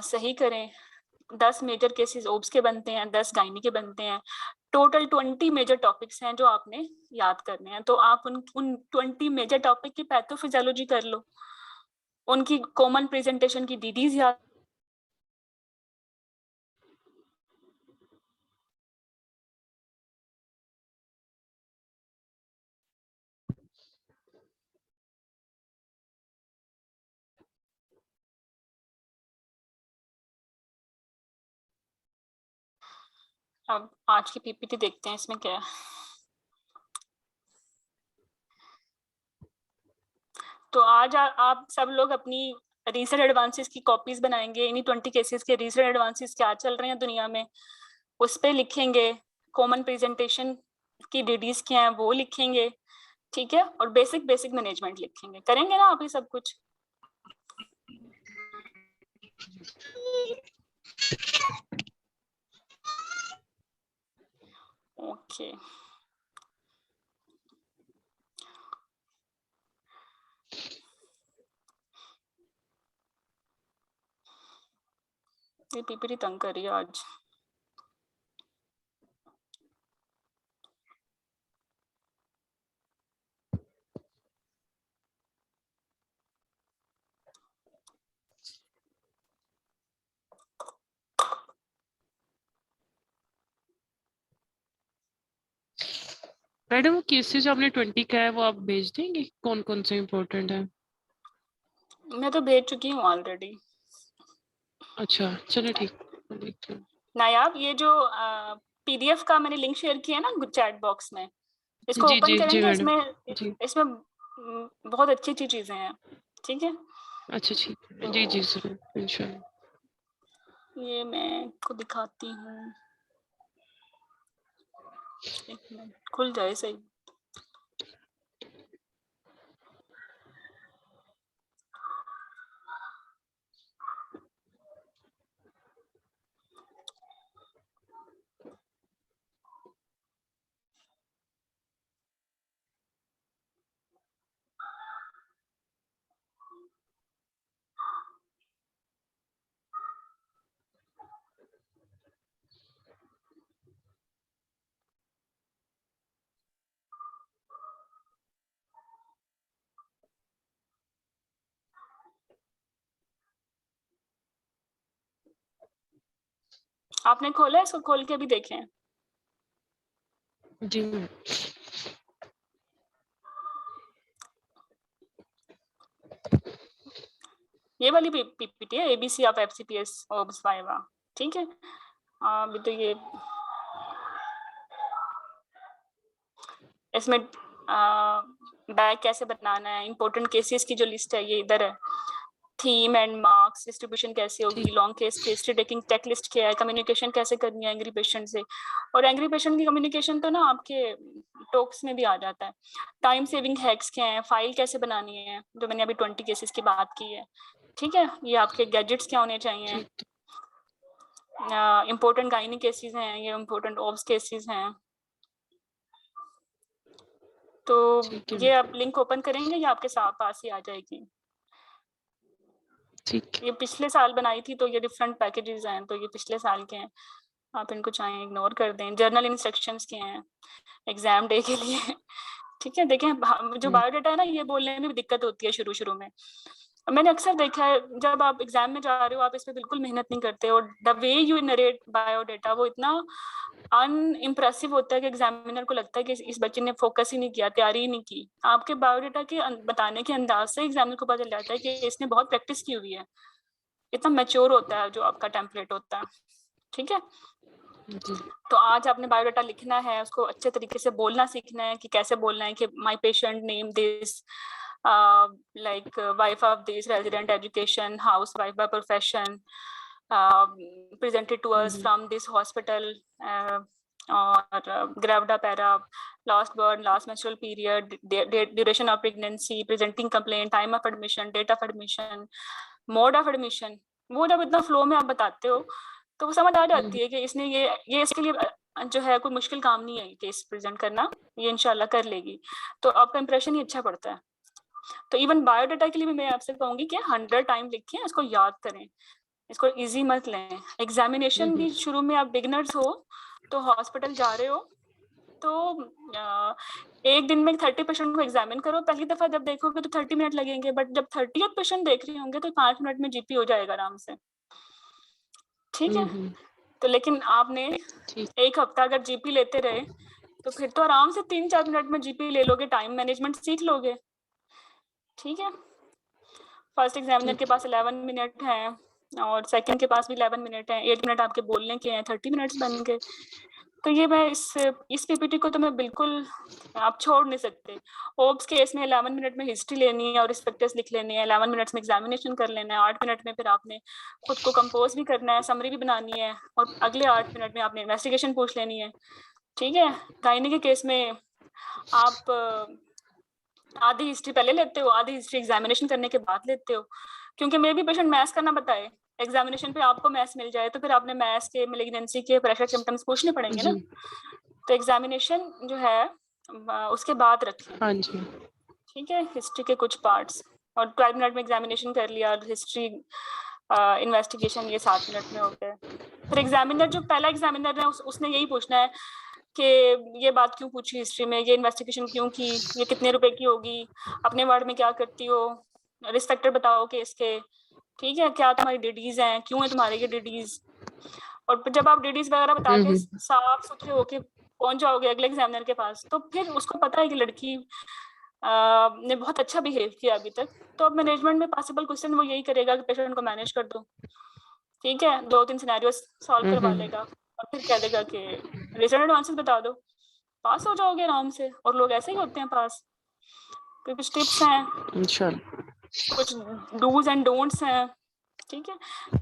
सही करें। 10 मेजर केसेस ओब्स के बनते हैं, 10 गायनी के बनते हैं, टोटल 20 मेजर टॉपिक्स हैं जो आपने याद करने हैं। तो आप उन 20 मेजर टॉपिक की पैथोफिजियोलॉजी कर लो, उनकी कॉमन प्रेजेंटेशन की डीडीज याद, अब आज की पीपीटी देखते हैं इसमें क्या है। तो आज आप सब लोग अपनी रीसेंट एडवांसेस की कॉपीज बनाएंगे, इन्हीं 20 केसेस के रीसेंट एडवांसेस क्या चल रहे हैं दुनिया में उस पे लिखेंगे, कॉमन प्रेजेंटेशन की डीडीज क्या है वो लिखेंगे, ठीक है, और बेसिक बेसिक मैनेजमेंट लिखेंगे। करेंगे ना आप ये सब कुछ? ओके ये पीपीटी तंग कर रही है आज। मैडम वो केसेस आपने 20 का है वो आप भेज देंगे, कौन कौन से इम्पोर्टेंट है? मैं तो भेज चुकी हूँ ऑलरेडी। अच्छा चलो ठीक, देखते हैं। नायाब, ये जो पीडीएफ का मैंने लिंक शेयर किया ना चैट बॉक्स में, इसको जी ओपन जी जी करेंगे, मैडम इसमें जी। इसमें बहुत अच्छी अच्छी चीजें हैं, ठीक है। अच्छा ठीक है जी जी जरूर इंशाल्लाह। ये मैं आपको दिखाती हूँ, एक मिनट खुल जाए सही। आपने खोला है इसको? खोल के भी देखें। जी मैम। ये वाली पीपीटी है ABC of FCPS obs viva, ठीक है। अभी तो ये इसमें बैग कैसे बनाना है, इंपॉर्टेंट केसेस की जो लिस्ट है ये इधर है। थीम एंड मार्क्स डिस्ट्रीब्यूशन कैसे होगी, लॉन्ग केस की हिस्ट्री टेकिंग टेक लिस्ट क्या है, कम्युनिकेशन कैसे करनी है एंग्री पेशेंट से। और एंग्री पेशेंट की कम्युनिकेशन तो ना आपके टॉक्स में भी आ जाता है। टाइम सेविंग हैक्स क्या है, फाइल कैसे बनानी है, जो मैंने अभी 20 केसेस की बात की है, ठीक है। ये आपके गैजेट्स क्या होने चाहिए, इम्पोर्टेंट गाइनी केसेस हैं, ये इम्पोर्टेंट ऑब्स केसेस हैं। तो ये आप लिंक ओपन करेंगे या आपके साथ पास ही आ जाएगी। ठीक। ये पिछले साल बनाई थी तो ये डिफरेंट पैकेजेस हैं, तो ये पिछले साल के हैं, आप इनको चाहें इग्नोर कर दें। जर्नल इंस्ट्रक्शंस के हैं एग्जाम डे के लिए, ठीक है। देखें जो बायोडाटा है ना, ये बोलने में भी दिक्कत होती है शुरू शुरू में। मैंने अक्सर देखा है जब आप एग्जाम में जा रहे हो आप इस पे बिल्कुल मेहनत नहीं करते, और the way you narrate biodata वो इतना अनइम्प्रेसिव होता है कि एग्जामिनर को लगता है कि इस बच्चे ने फोकस ही नहीं किया, तैयारी ही नहीं की। आपके बायोडाटा के बताने के अंदाज से एग्जामिनर को पता चल जाता है कि इसने बहुत प्रैक्टिस की हुई है, इतना मैच्योर होता है जो आपका टेम्पलेट होता है, ठीक है। तो आज आपने बायोडाटा लिखना है, उसको अच्छे तरीके से बोलना सीखना है कि कैसे बोलना है कि my patient name this, like wife of this, resident education, housewife by profession, presented to us from this hospital, or gravida para, last born, last menstrual period, duration of pregnancy, presenting complaint, time of admission, date of admission, mode of admission। वो जब इतना flow में आप बताते हो तो वो समझ आ जाती है कि इसने ये इसके लिए जो है कोई मुश्किल काम नहीं है केस प्रेजेंट करना, ये इंशाल्लाह कर लेगी, तो आपका इंप्रेशन ही अच्छा पड़ता है। तो इवन बायोडाटा के लिए भी मैं आपसे कहूंगी कि 100 टाइम लिखिए, इसको याद करें, इसको इजी मत लें। एग्जामिनेशन भी शुरू में आप बिगनर्स हो तो हॉस्पिटल जा रहे हो तो एक दिन में 30 पेशेंट को एग्जामिन करो। पहली दफा जब देखोगे तो 30 मिनट लगेंगे, बट जब 30th पेशेंट देख रहे होंगे तो 5 मिनट में जीपी हो जाएगा आराम से, ठीक है। तो लेकिन आपने एक हफ्ता अगर जीपी लेते रहे तो फिर तो आराम से 3-4 मिनट में जीपी ले लोगे, टाइम मैनेजमेंट सीख लोगे, ठीक है। फर्स्ट एग्जामिनर के पास 11 मिनट है और सेकंड के पास भी 11 मिनट है, 8 मिनट आपके बोलने के हैं, 30 मिनट्स बन गए। तो ये मैं इस पीपीटी को तो मैं बिल्कुल आप छोड़ नहीं सकते। ओब्स केस में 11 मिनट में हिस्ट्री लेनी है और रिस्पेक्टर्स लिख लेने हैं, 11 मिनट्स में एग्जामिनेशन कर लेना है, 8 मिनट में फिर आपने खुद को कंपोज भी करना है, समरी भी बनानी है, और अगले 8 मिनट में आपने इन्वेस्टिगेशन पूछ लेनी है, ठीक है। गायनी के केस में आप आधी हिस्ट्री पहले लेते हो, आधी हिस्ट्री एग्जामिनेशन करने के बाद लेते हो, क्योंकि मे भी पेशेंट मैथ्स करना बताए, एग्जामिनेशन पे आपको मैथ्स मिल जाए तो फिर आपने मैथ्स के, मैलिग्नेंसी के, प्रेशर सिम्टम्स पूछने पड़ेंगे ना। तो एग्जामिनेशन जो है उसके बाद रखें, हाँ जी, ठीक है। हिस्ट्री के कुछ पार्ट्स और 12 मिनट में एग्जामिनेशन कर लिया, हिस्ट्री इन्वेस्टिगेशन ये 7 मिनट में हो गए। फिर एग्जामिनर जो पहला एग्जामिनर है उसने यही पूछना है कि ये बात क्यों पूछी हिस्ट्री में, ये इन्वेस्टिगेशन क्यों की, ये कितने रुपए की होगी, अपने वार्ड में क्या करती हो, रिस्क फैक्टर बताओ केस के, ठीक है, क्या तुम्हारी डिडीज हैं, क्यों है तुम्हारे ये डिडीज। और जब आप डिडीज वगैरह बता के साफ सुथरे होके पहुंच जाओगे अगले एग्जामिनर के पास, तो फिर उसको पता है कि लड़की ने बहुत अच्छा बिहेव किया अभी तक, तो अब मैनेजमेंट में पॉसिबल क्वेश्चन वो यही करेगा कि पेशेंट को मैनेज कर दो, ठीक है, 2-3 सिनेरियो सॉल्व करवा लेगा और फिर कह देगा कि रिजल्ट एडवांसेस बता दो, पास हो जाओगे आराम से। और लोग ऐसे ही होते हैं पास। तो कुछ टिप्स हैं, इंशाल्लाह, कुछ डूज एंड डोंट्स हैं, ठीक है।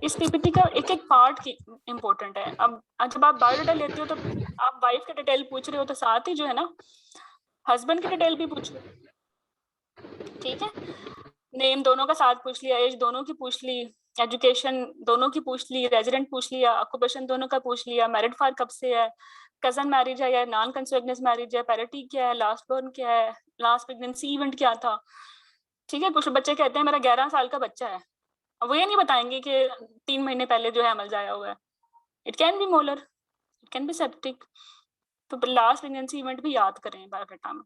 इस पीपीटी का एक एक पार्ट की इम्पोर्टेंट है। अब जब आप बायोडाटा लेते हो तो आप वाइफ के डिटेल पूछ रहे हो तो साथ ही जो है ना हस्बैंड की डिटेल भी पूछो, ठीक है। नेम दोनों का साथ पूछ लिया, एज दोनों की पूछ ली, एजुकेशन दोनों की पूछ ली, रेजिडेंट पूछ लिया, ऑक्यूपेशन दोनों का पूछ लिया, मैरिड फादर कब से है, कजन मैरिज है या नॉन कंसंगुइनियस मैरिज है, पैरिटी क्या है, लास्ट बोर्न क्या है, लास्ट प्रेगनेंसी इवेंट क्या था, ठीक है। कुछ बच्चे कहते हैं मेरा 11 साल का बच्चा है, अब वो ये नहीं बताएंगे कि 3 महीने पहले जो है अमल जाया हुआ है। It can be molar, it can be septic. तो लास्ट प्रेगनेंसी इवेंट भी याद करें बायोडाटा में,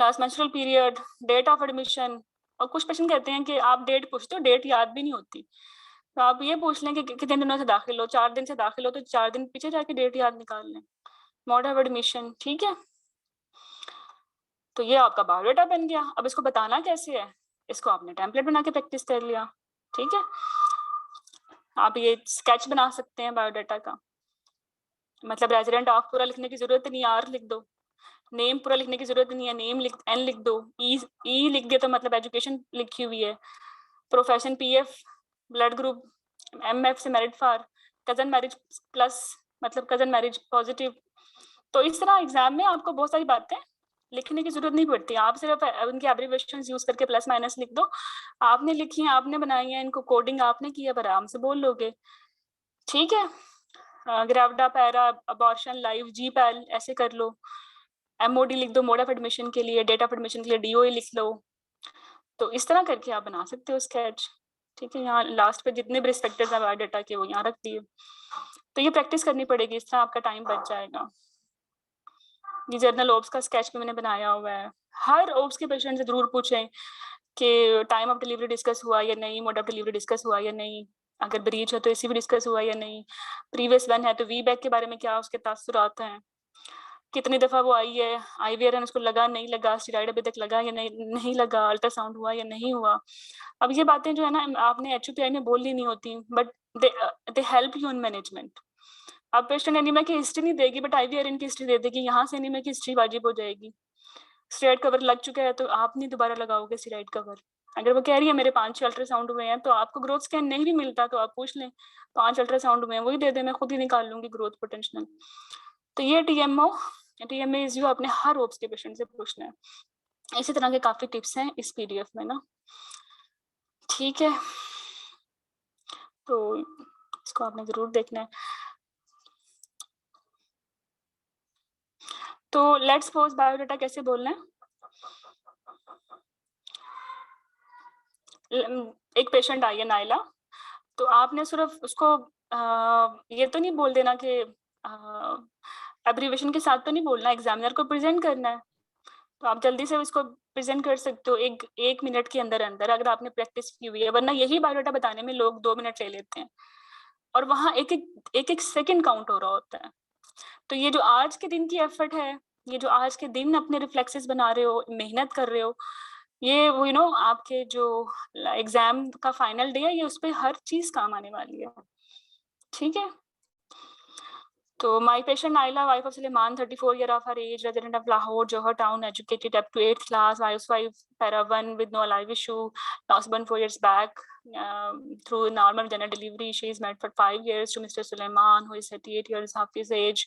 last menstrual period, date of admission. और कुछ पेशेंट कहते हैं कि आप डेट पूछते हो, डेट याद भी नहीं होती, तो आप ये पूछ लें कि कितने दिनों से दाखिल हो, 4 दिन से दाखिल हो तो 4 दिन पीछे जाके डेट याद निकाल लें, मोड ऑफ एडमिशन, ठीक है। तो ये आपका बायोडाटा बन गया। अब इसको बताना कैसे है, इसको आपने टेम्पलेट बना के प्रैक्टिस कर लिया, ठीक है। आप ये स्केच बना सकते हैं बायोडाटा का, मतलब रेजिडेंट ऑफ पूरा लिखने की जरूरत नहीं, आर लिख दो। नेम पूरा लिखने की जरूरत नहीं है, नेम लिख, एन लिख दो, ई लिख दिया तो मतलब एजुकेशन लिखी हुई है। Profession PF, blood group MF से married for, cousin marriage plus मतलब कजन मैरिज पॉजिटिव। तो इस तरह एग्जाम में आपको बहुत सारी बातें लिखने की जरूरत नहीं पड़ती, आप सिर्फ उनके एब्रिविएशंस यूज करके प्लस माइनस लिख दो। आपने लिखी है, आपने बनाई है, इनको कोडिंग आपने किया, पर आराम से बोल लोगे, ठीक है। ग्रेविडा, पैरा, अबॉर्शन, लाइव, जी पैल ऐसे कर लो। एमओडी लिख दो मोड ऑफ एडमिशन के लिए, डेट ऑफ एडमिशन के लिए डीओए लिख लो। तो इस तरह करके आप बना सकते हो स्केच, ठीक है। यहाँ लास्ट पे जितने भी रिस्पेक्टेड है बायोडाटा के वो यहाँ रख दिए। तो ये प्रैक्टिस करनी पड़ेगी, इस तरह आपका टाइम बच जाएगा। ये जर्नल ओब्स का स्केच भी मैंने बनाया हुआ है। हर ओब्स के पेशेंट से जरूर पूछें कि टाइम ऑफ डिलीवरी डिस्कस हुआ या नहीं, मोड ऑफ डिलीवरी डिस्कस हुआ या नहीं, अगर ब्रीच है तो इसी भी डिस्कस हुआ या नहीं, प्रीवियस वन है तो वी बैक के बारे में क्या उसके तासुरात हैं, कितनी दफा वो आई है, आईवीआर उसको लगा नहीं लगा, स्टेरॉइड अभी तक लगा या नहीं लगा, अल्ट्रासाउंड हुआ या नहीं हुआ। अब ये बातें जो है ना आपने एचयूपीआई में बोलनी नहीं होती, but they help you in management. अब पेशेंट एनीमिया की हिस्ट्री नहीं देगी, बट आईवीआर की हिस्ट्री दे देगी, यहाँ से एनीमिया की हिस्ट्री वाजिब हो जाएगी। स्टेरॉइड कवर लग चुका है तो आप नहीं दोबारा लगाओगे स्टेरॉइड कवर। अगर वो कह रही है मेरे 5-6 अल्ट्रासाउंड हुए हैं, तो आपको ग्रोथ स्कैन नहीं भी मिलता तो आप पूछ लें 5 अल्ट्रासाउंड हुए हैं, वही दे दे, मैं खुद ही निकाल लूंगी ग्रोथ पोटेंशियल। तो ये टीएमए इज यू अपने हर ओप्स के पेशेंट से पूछना है। इसी तरह के काफी टिप्स हैं इस पीडीएफ में ना, ठीक है। तो इसको आपने जरूर देखना है। तो लेट्स सपोज बायोडाटा कैसे बोलना है। एक पेशेंट आई है नाइला, तो आपने सिर्फ उसको ये तो नहीं बोल देना कि एब्रीवेशन के साथ तो नहीं बोलना, एग्जामिनर को प्रेजेंट करना है। तो आप जल्दी से उसको प्रेजेंट कर सकते हो एक मिनट के अंदर अंदर, अगर आपने प्रैक्टिस की हुई है, वरना यही बायोडाटा बताने में लोग 2 मिनट ले लेते हैं और वहाँ एक सेकंड काउंट हो रहा होता है। तो ये जो आज के दिन की एफर्ट है, ये जो आज के दिन अपने रिफ्लेक्सेस बना रहे हो, मेहनत कर रहे हो, ये वो आपके जो एग्जाम का फाइनल डे है, ये उस पर हर चीज काम आने वाली है, ठीक है। तो my patient Naila, wife of Suleiman, 34 year of her age, resident of Lahore, Johar town, educated up to 8th class, IOS-5 para 1 with no live issue, lost born 4 years back through normal general delivery. She is married for 5 years to Mr. Suleiman, who is 38 years half his age.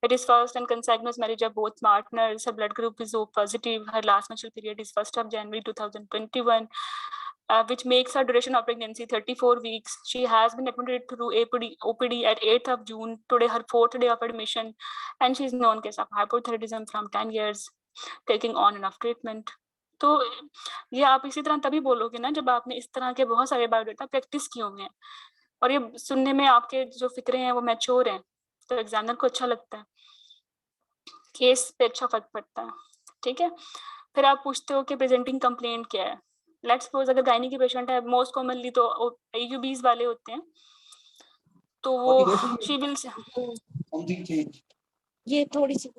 It is first and consanguineous marriage of both partners. Her blood group is O positive. Her last menstrual period is 1st of January 2021. Which makes her duration of pregnancy 34 weeks. She has been admitted through OPD at 8th of June, today her 4th day of admission, and she is known case of hypothyroidism from 10 years, taking on and off treatment. तो ये आप इसी तरह तभी बोलोगे ना जब आपने इस तरह के बहुत सारे बायोडाटा प्रैक्टिस किए होंगे और ये सुनने में आपके जो फिक्रे हैं वो मैच्योर हैं, तो एग्जामिनर को अच्छा लगता है, केस पे अच्छा फर्क पड़ता है, ठीक है। फिर आप पूछते हो कि प्रेजेंटिंग कंप्लेंट क्या है। लेट्स सपोज अगर गायनी की पेशेंट है, मोस्ट कॉमनली तो AUBs वाले होते हैं, तो वो शी विल ये थोड़ी सी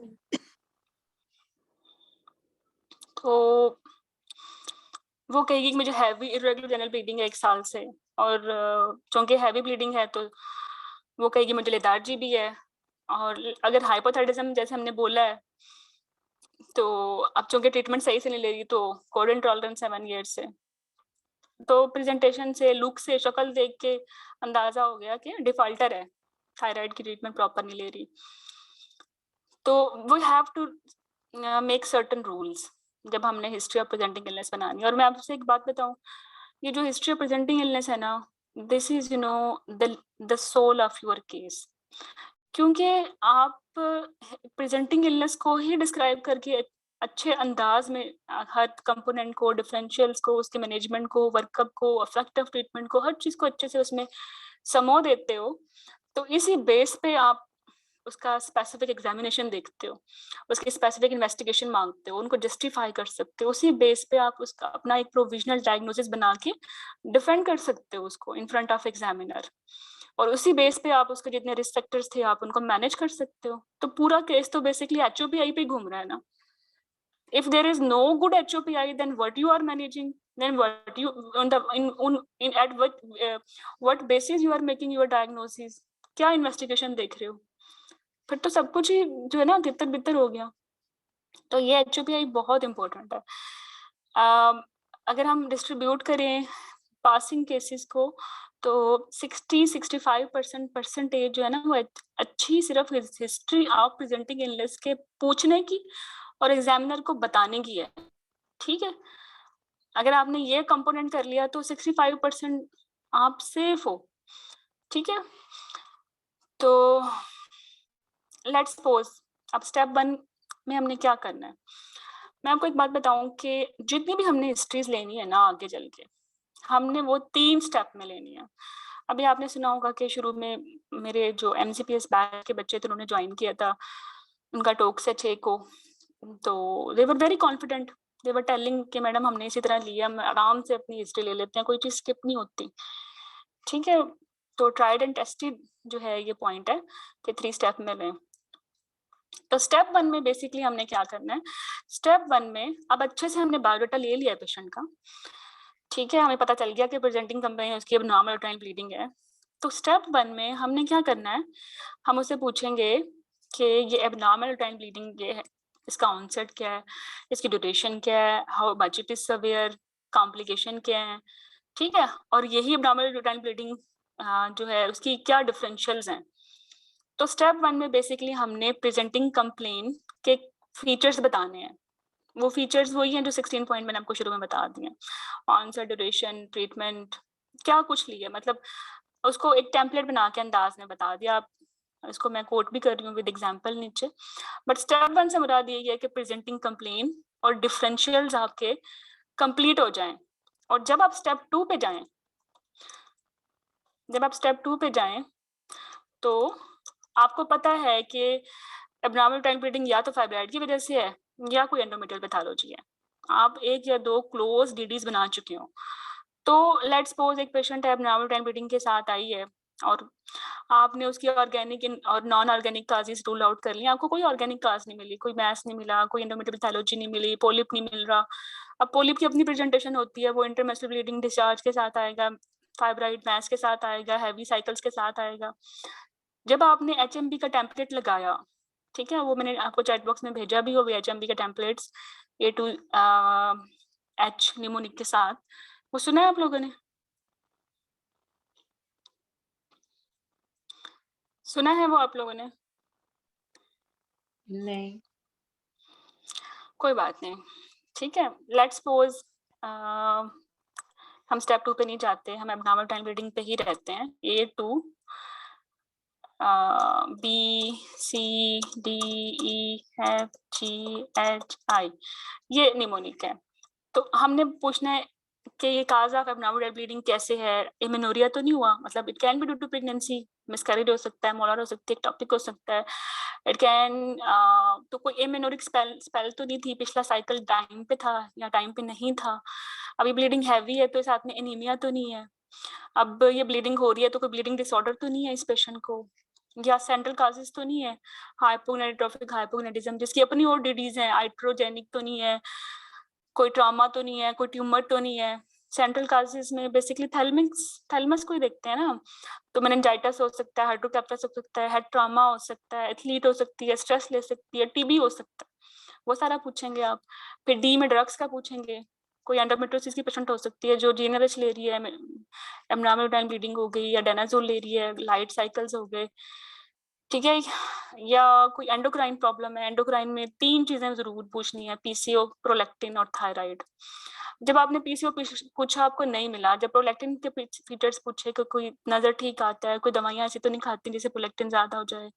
तो वो कहेगी कि मुझे हैवी इरेगुलर जनरल ब्लीडिंग है 1 साल से, और चूंकि हैवी ब्लीडिंग है तो वो कहेगी मुझे लेथार्जी भी है, और अगर हाइपोथायराइडिज्म जैसे हमने बोला है तो अब चूंकि ट्रीटमेंट सही से नहीं ले रही तो कोड इंटॉलरेंस है 1 ईयर से। तो प्रेजेंटेशन से, लुक से, शक्ल देख के अंदाजा हो गया कि डिफॉल्टर है, थायराइड की ट्रीटमेंट प्रॉपर नहीं ले रही। तो we have to make certain rules जब हमने हिस्ट्री ऑफ प्रेजेंटिंग इलनेस बनानी है। और मैं आपसे एक बात बताऊं, ये जो हिस्ट्री ऑफ प्रेजेंटिंग इलनेस है ना, this is the soul of your case, क्योंकि आप प्रेजेंटिंग इलनेस को ही डिस्क्राइब करके अच्छे अंदाज में हर कंपोनेंट को, डिफरेंशियल्स को, उसके मैनेजमेंट को, वर्कअप को, इफेक्ट ऑफ ट्रीटमेंट को, हर चीज को अच्छे से उसमें समो देते हो। तो इसी बेस पे आप उसका स्पेसिफिक एग्जामिनेशन देखते हो, उसकी स्पेसिफिक इन्वेस्टिगेशन मांगते हो, उनको जस्टिफाई कर सकते हो, उसी बेस पे आप उसका अपना एक प्रोविजनल डायग्नोसिस बना के डिफेंड कर सकते हो उसको इन फ्रंट ऑफ एग्जामिनर, और उसी बेस पे आप उसके जितने रिस्क फैक्टर्स थे आप उनको मैनेज कर सकते हो। तो पूरा केस तो बेसिकली HOPI पे घूम रहा है ना। If there is no good HOPI, then what you are managing, then what you on the in at what basis you are making your diagnosis, क्या इन्वेस्टिगेशन देख रहे हो, फिर तो सब कुछ ही जो है ना तितर बितर हो गया। तो ये HOPI बहुत इंपॉर्टेंट है। अगर हम डिस्ट्रीब्यूट करें पासिंग केसेस को तो 60-65% परसेंटेज जो है ना वो अच्छी सिर्फ हिस्ट्री ऑफ प्रेजेंटिंग इलनेस के पूछने की और एग्जामिनर को बताने की है। ठीक है, अगर आपने ये कंपोनेंट कर लिया तो 65% आप सेफ हो। ठीक है, तो लेट्स सपोज अब स्टेप 1 में हमने क्या करना है। मैं आपको एक बात बताऊं कि जितनी भी हमने हिस्ट्रीज लेनी है ना आगे चल के, हमने वो 3 स्टेप में लेनी है। अभी आपने सुना होगा कि शुरू में मेरे जो MCPS बैच के बच्चे थे उन्होंने ज्वाइन किया था, उनका टॉक से 6 को, तो they were very confident, they were telling कि मैडम हमने इसी तरह लिया, हम आराम से अपनी हिस्ट्री ले लेते हैं, कोई चीज स्किप नहीं होती। ठीक है, तो ट्राइड एंड टेस्टेड जो है ये पॉइंट है कि 3 स्टेप में लें। तो स्टेप 1 में बेसिकली हमने क्या करना है, स्टेप 1 में अब अच्छे से हमने बायोडाटा ले लिया है पेशेंट का। ठीक है, हमें पता चल गया कि प्रेजेंटिंग कंप्लेन उसकी अब नॉर्मल यूट्राइन ब्लीडिंग है। तो स्टेप 1 में हमने क्या करना है, हम उससे पूछेंगे कि ये एबनॉर्मल यूट्राइन ब्लीडिंग ये है, इसका ऑनसेट क्या है, इसकी ड्यूरेशन क्या है, how much it is severe, complication क्या है। ठीक है, और यही एबनॉर्मल यूट्राइन ब्लीडिंग जो है उसकी क्या डिफरेंशियल्स हैं। तो स्टेप 1 में बेसिकली हमने प्रेजेंटिंग कंप्लेन के फीचर्स बताने हैं। वो फीचर्स वही हैं जो 16 पॉइंट मैंने आपको शुरू में बता दिए, आंसर, ड्यूरेशन, ट्रीटमेंट, क्या कुछ लिया, मतलब उसको एक टेम्पलेट बना के अंदाज में बता दिया। आप इसको मैं कोट भी कर रही हूँ विद एग्जांपल नीचे, बट स्टेप 1 से मुराद ये है कि प्रेजेंटिंग कंप्लेन और डिफरेंशियल्स आपके कंप्लीट हो जाएं। और जब आप स्टेप 2 पे जाएं, तो आपको पता है कि एबनॉर्मल यूट्राइन ब्लीडिंग या तो फाइब्रॉइड की वजह से है या कोई एंडोमेट्रियल पैथोलॉजी है। आप 1 या 2 क्लोज DDs बना चुके हो। तो लेट्स सपोज एक पेशेंट है एबनॉर्मल यूट्राइन ब्लीडिंग के साथ आई है और आपने उसकी ऑर्गेनिक और non organic causes rule out कर लिया, आपको कोई ऑर्गेनिक काज नहीं मिली, कोई मैस नहीं मिला, कोई एंडोमेट्रियल पैथोलॉजी नहीं मिली, पोलिप नहीं मिल रहा। अब पोलिप की अपनी प्रेजेंटेशन होती है, वो इंटरमेस्टल ब्लीडिंग डिस्चार्ज के साथ आएगा, फाइब्राइड मैस के साथ आएगा, हैवी साइकिल्स के साथ आएगा। जब आपने HMB का टेम्पलेट लगाया, ठीक है, वो मैंने आपको चैट बॉक्स में भेजा भी हो, HMB का templates A to H mnemonic के साथ, वो सुना है आप लोगों ने? सुना है वो आप लोगों ने? नहीं। कोई बात नहीं, ठीक है। लेट्स सपोज हम स्टेप 2 पे नहीं जाते, हम एबनॉर्मल यूट्राइन ब्लीडिंग पे ही रहते हैं। A to B C D E F G H I ये निमोनिक है। तो हमने पूछना है कि ये काज ऑफ एबनॉर्मल ब्लीडिंग कैसे है, एमेनोरिया तो नहीं हुआ, मतलब it can be due to pregnancy, miscarriage हो सकता है, मोलर हो सकती है, टॉपिक हो सकता है, इट कैन तो कोई एमेनोरिक स्पेल तो नहीं थी, पिछला साइकिल टाइम पे था या टाइम पे नहीं था, अभी ब्लीडिंग हैवी है तो साथ में एनीमिया तो नहीं है, अब ये ब्लीडिंग हो रही है तो कोई ब्लीडिंग डिसऑर्डर तो नहीं है इस पेशेंट को, या सेंट्रल काजेस तो नहीं है, हाइपोगोनाडोट्रोफिक हाइपोगोनाडिज्म जिसकी अपनी और डिडीज है, आइट्रोजेनिक तो नहीं है, कोई ट्रॉमा तो नहीं है, कोई ट्यूमर तो नहीं है। सेंट्रल काजेस में बेसिकली थैलमस को ही देखते हैं ना, तो मेनिंजाइटिस हो सकता है, हाइड्रोकेफ्लस हो सकता है, हेड ट्रॉमा हो सकता है, एथलीट हो सकती है, स्ट्रेस ले सकती है, TB हो सकता है, वो सारा पूछेंगे आप। फिर D में ड्रग्स का पूछेंगे, कोई एंडोमेट्रियोसिस की पेशेंट हो सकती है जो GnRH ले रही है, एबनॉर्मल यूट्राइन ब्लीडिंग हो गई, या डेनाजोल ले रही है, लाइट साइकिल्स हो गए, ठीक है, या कोई एंडोक्राइन प्रॉब्लम है। एंडोक्राइन में 3 चीजें जरूर पूछनी है, PCO, प्रोलैक्टिन और थायराइड। जब आपने PCO पूछा आपको नहीं मिला, जब प्रोलैक्टिन के फीचर्स पूछे कि कोई नजर ठीक आता है, कोई दवाइयां ऐसी तो नहीं खाती जिससे प्रोलैक्टिन ज्यादा हो जाए,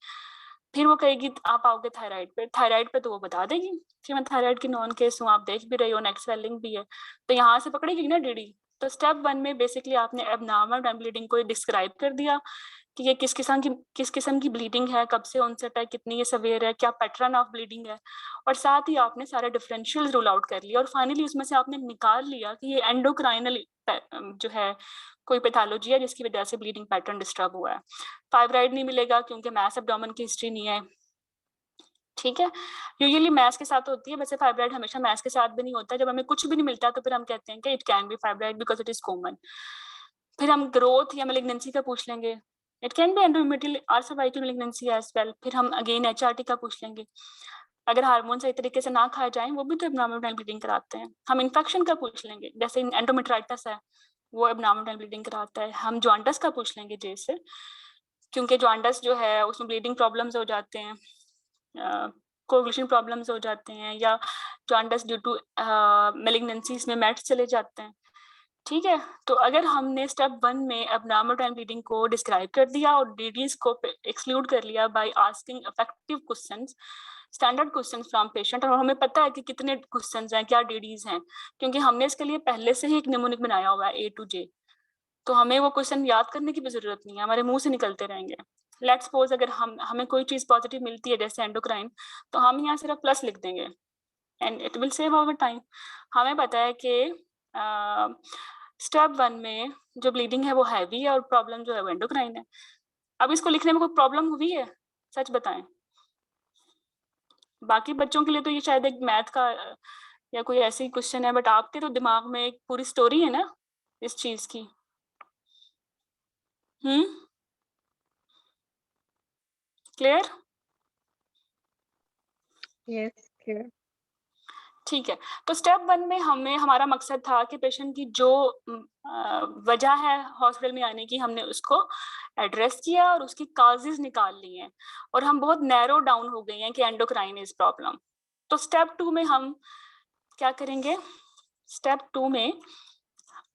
फिर वो कहेगी आप आओगे थायराइड पे तो वो बता देगी कि मैं थायराइड की नॉन केस हूँ, आप देख भी रही हो, नेक स्वेलिंग भी है, तो यहाँ से पकड़ेगी ना DD। तो स्टेप 1 में बेसिकली आपने एबनॉर्मल ब्लीडिंग को डिस्क्राइब कर दिया कि ये किस किस्म की ब्लीडिंग है, कब से ऑनसेट है, कितनी ये सवेयर है, क्या पैटर्न ऑफ ब्लीडिंग है, और साथ ही आपने सारे डिफरेंशियल रूल आउट कर लिया और फाइनली उसमें से आपने निकाल लिया कि ये एंडोक्राइनल जो है कोई पैथोलॉजी है जिसकी वजह से ब्लीडिंग पैटर्न डिस्टर्ब हुआ है। फाइब्राइड नहीं मिलेगा क्योंकि मैस एब्डोमेन की हिस्ट्री नहीं है, ठीक है। यूजुअली मैस के साथ होती है, वैसे फाइब्राइड हमेशा मैस के साथ भी नहीं होता। जब हमें कुछ भी नहीं मिलता तो फिर हम कहते हैं कि it can B fibroid because it is common. फिर हम ग्रोथ या मैलिग्नेंसी का पूछ लेंगे, इट कैन बी एंडोमेट्रियल और सर्वाइकल मैलिग्नेंसी एज वेल। फिर हम अगेन एचआरटी का पूछ लेंगे, अगर हार्मोन सही तरीके से ना खाए जाएं वो भी तो एब्नॉर्मल ब्लीडिंग कराते हैं। हम इन्फेक्शन का पूछ लेंगे, जैसे एंडोमेट्राइटिस है वो एब्नॉर्मल ब्लीडिंग कराता है। हम जॉन्डिस का पूछ लेंगे जैसे, क्योंकि जॉन्डिस जो है उसमें ब्लीडिंग प्रॉब्लम्स हो जाते हैं, कोगुलेशन प्रॉब्लम्स हो जाते हैं, या जॉन्डिस ड्यू टू मैलिग्नेंसीज में मेट्स चले जाते हैं, ठीक है। तो अगर हमने स्टेप 1 में एब्नॉर्मल टाइम ब्लीडिंग को डिस्क्राइब कर दिया और डीडीज को एक्सक्लूड कर लिया by asking effective questions, standard questions from patient, और हमें पता है कि कितने क्वेश्चंस हैं, क्या डीडीज हैं, क्योंकि हमने इसके लिए पहले से ही एक निमोनिक बनाया हुआ है A to J, तो हमें वो क्वेश्चन याद करने की भी जरूरत नहीं है, हमारे मुंह से निकलते रहेंगे। लेट्स सपोज अगर हमें कोई चीज पॉजिटिव मिलती है जैसे एंडोक्राइन, तो हम यहाँ सिर्फ प्लस लिख देंगे and it will save our time. हमें पता है कि स्टेप 1 में जो ब्लीडिंग है वो हैवी है और प्रॉब्लम जो है वो एंडोक्राइन है। अब इसको लिखने में कोई प्रॉब्लम हुई है, सच बताएं? बाकी बच्चों के लिए तो ये शायद एक मैथ का या कोई ऐसी क्वेश्चन है, बट आपके तो दिमाग में एक पूरी स्टोरी है ना इस चीज की। क्लियर? Yes clear. ठीक है, तो स्टेप 1 में हमारा मकसद था कि पेशेंट की जो वजह है हॉस्पिटल में आने की, हमने उसको एड्रेस किया और उसकी काजेज निकाल ली हैं, और हम बहुत नैरो डाउन हो गए हैं कि एंडोक्राइन इज प्रॉब्लम। तो स्टेप 2 में हम क्या करेंगे? स्टेप 2 में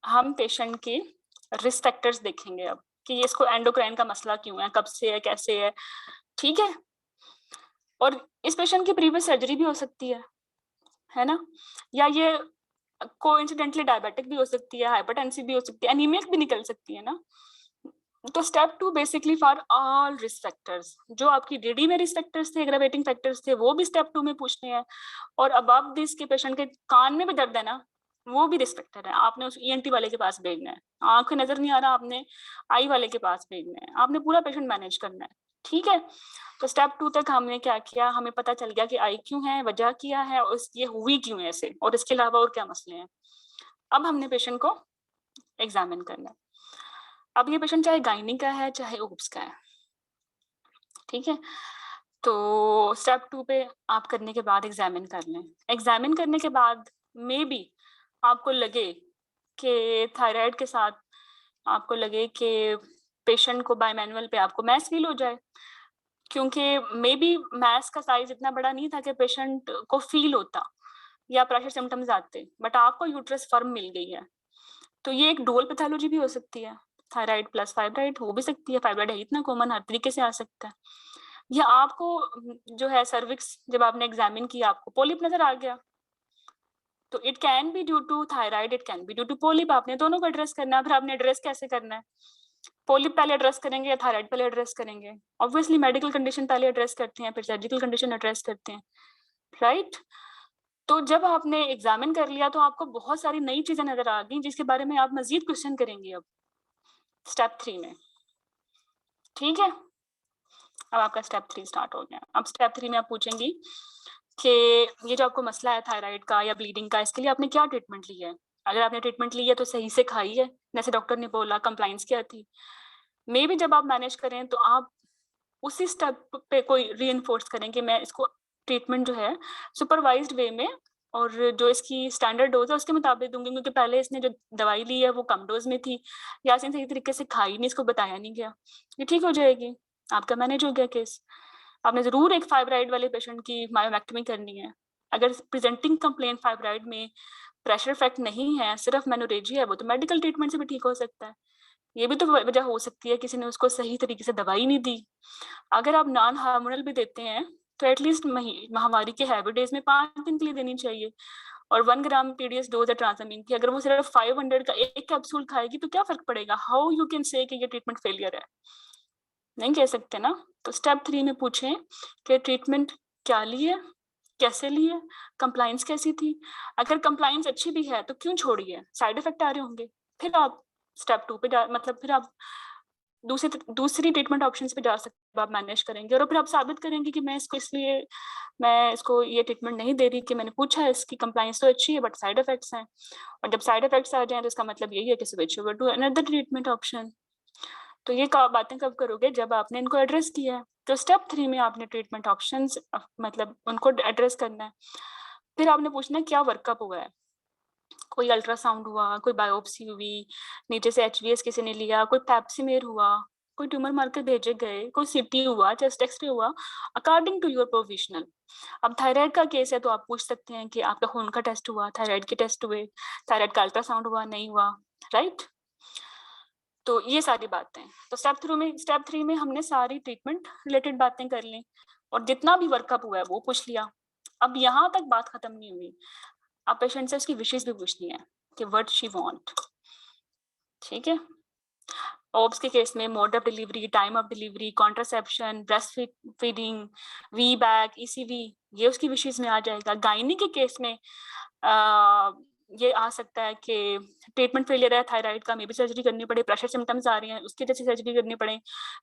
हम पेशेंट के रिस्क फैक्टर्स देखेंगे अब कि ये इसको एंडोक्राइन का मसला क्यों है, कब से है, कैसे है, ठीक है। और इस पेशेंट की प्रीवियस सर्जरी भी हो सकती है ना, या ये कोइंसिडेंटली डायबिटिक भी हो सकती है, हाइपरटेंसिव भी हो सकती है, एनीमिक भी निकल सकती है ना। तो step 2 basically for all risk factors, जो आपकी डीडी में रिस्क फैक्टर्स थे, एग्रावेटिंग फैक्टर्स थे, वो भी स्टेप 2 में पूछने हैं। और अबव दिस के पेशेंट के कान में भी दर्द है ना, वो भी रिस्क फैक्टर है, आपने उस ईएनटी वाले के पास भेजना है। आंखें नजर नहीं आ रहा, आपने आई वाले के पास भेजना है, आपने पूरा पेशेंट मैनेज करना है, ठीक है। तो स्टेप 2 तक हमने क्या किया, हमें पता चल गया कि आई क्यों है, वजह क्या है, और ये हुई क्यों है ऐसे, और इसके अलावा और क्या मसले हैं। अब हमने पेशेंट को एग्जामिन करना है। अब ये पेशेंट चाहे गायनी का है चाहे ओब्स का है, ठीक है। तो स्टेप 2 पे आप करने के बाद एग्जामिन कर लें। एग्जामिन करने के बाद मे बी आपको लगे कि थायराइड के साथ आपको लगे कि पेशेंट को बाय मैनुअल पे आपको मैस फील हो जाए, क्योंकि मे बी मैस का साइज इतना बड़ा नहीं था कि पेशेंट को फील होता या प्रेशर सिम्टम्स आते, बट आपको यूट्रस फर्म मिल गई है। तो ये एक डुअल पैथोलॉजी भी हो सकती है, थायराइड प्लस फाइब्राइड हो भी सकती है, फाइब्राइड है इतना कॉमन, हर तरीके से आ सकता है। या आपको जो है सर्विक्स जब आपने एग्जामिन किया आपको पॉलिप नजर आ गया, तो it can be due to thyroid, it can be due to polyp. आपने दोनों को एड्रेस करना है। फिर आपने एड्रेस कैसे करना है? पॉलिप पहले एड्रेस करेंगे या थायराइड पहले एड्रेस करेंगे? ऑब्वियसली मेडिकल कंडीशन पहले एड्रेस करते हैं, फिर सर्जिकल कंडीशन एड्रेस करते हैं, राइट? तो जब आपने एग्जामिन कर लिया तो आपको बहुत सारी नई चीजें नजर आ गई जिसके बारे में आप मजीद क्वेश्चन करेंगे अब स्टेप 3 में, ठीक है। अब आपका स्टेप 3 स्टार्ट हो गया। अब स्टेप 3 में आप पूछेंगी कि ये जो आपको मसला है थायराइड का या ब्लीडिंग का, इसके लिए आपने क्या ट्रीटमेंट ली है। अगर आपने ट्रीटमेंट ली है तो सही से खाई है, जैसे डॉक्टर ने बोला, कंप्लाइंस क्या थी। मे भी जब आप मैनेज करें तो आप उसी स्टेप पे कोई रीइंफोर्स करें कि मैं इसको ट्रीटमेंट जो है सुपरवाइज्ड वे में और जो इसकी स्टैंडर्ड डोज है उसके मुताबिक दूंगी, क्योंकि पहले इसने जो दवाई ली है वो कम डोज में थी या इसने सही तरीके से खाई नहीं, इसको बताया नहीं गया, ये ठीक हो जाएगी, आपका मैनेज हो गया केस। आपने जरूर एक फाइब्राइड वाले पेशेंट की मायोमेक्टमी करनी है। अगर प्रेजेंटिंग कंप्लेन फाइब्राइड में प्रेशर इफेक्ट नहीं है, सिर्फ मेनोरेजिया है, वो तो मेडिकल ट्रीटमेंट से भी ठीक हो सकता है। ये भी तो वजह हो सकती है किसी ने उसको सही तरीके से दवाई नहीं दी। अगर आप नॉन हार्मोनल भी देते हैं तो एटलीस्ट माहवारी के हैवी डेज में 5 दिन के लिए देनी चाहिए। और 1 ग्राम पीडीएस डोज है ट्रांसमीन की, अगर वो सिर्फ 500 का एक कैप्सूल खाएगी तो क्या फर्क पड़ेगा? हाउ यू कैन से कि ये ट्रीटमेंट फेलियर है? नहीं कह सकते ना। तो स्टेप 3 में पूछें कि ट्रीटमेंट क्या लिए, कैसे लिए, कंप्लाइंस कैसी थी। अगर कंप्लाइंस अच्छी भी है तो क्यों छोड़ी है, साइड इफेक्ट आ रहे होंगे, फिर आप स्टेप 2 पे मतलब फिर आप दूसरी ट्रीटमेंट ऑप्शंस पे जा सकते, आप मैनेज करेंगे और फिर आप साबित करेंगे कि मैं इसको ये ट्रीटमेंट नहीं दे रही कि मैंने पूछा है, इसकी कंप्लाइंस तो अच्छी है बट साइड इफेक्ट्स हैं, और जब साइड इफेक्ट्स आ जाए तो इसका मतलब यही है कि switch over to another treatment option. तो ये बातें कब करोगे, जब आपने इनको एड्रेस किया है। तो स्टेप 3 में आपने ट्रीटमेंट ऑप्शंस मतलब उनको एड्रेस करना है। फिर आपने पूछना है क्या वर्कअप हुआ है, कोई अल्ट्रासाउंड हुआ, कोई बायोप्सी हुई, नीचे से HBS किसी ने लिया, कोई पैप्सीमेर हुआ, कोई ट्यूमर मार्कर भेजे गए, कोई CT हुआ, चेस्ट एक्सरे हुआ, अकॉर्डिंग टू योर प्रोविजनल। अब थायराइड का केस है तो आप पूछ सकते हैं कि आपका खून का टेस्ट हुआ, थायराइड के टेस्ट हुए, थायराइड का अल्ट्रासाउंड हुआ, नहीं हुआ, राइट। तो ये सारी बातें। तो स्टेप 3 में हमने सारी ट्रीटमेंट रिलेटेड बातें कर ली और जितना भी वर्कअप हुआ है वो पूछ लिया। अब यहाँ तक बात खत्म नहीं हुई, आप पेशेंट से उसकी विशेष भी पूछनी है कि व्हाट शी वांट, ठीक है। OBS के केस में mode of delivery, time of delivery, contraception, breast feeding, VBAC, ECV, ये उसकी विशेष में आ जाएगा। गायनी के केस में ये आ सकता है कि ट्रीटमेंट फेलियर है थायराइड का, मे बी सर्जरी करनी पड़े, प्रेशर सिम्टम्स आ रही हैं उसकी वजह से सर्जरी करनी पड़े,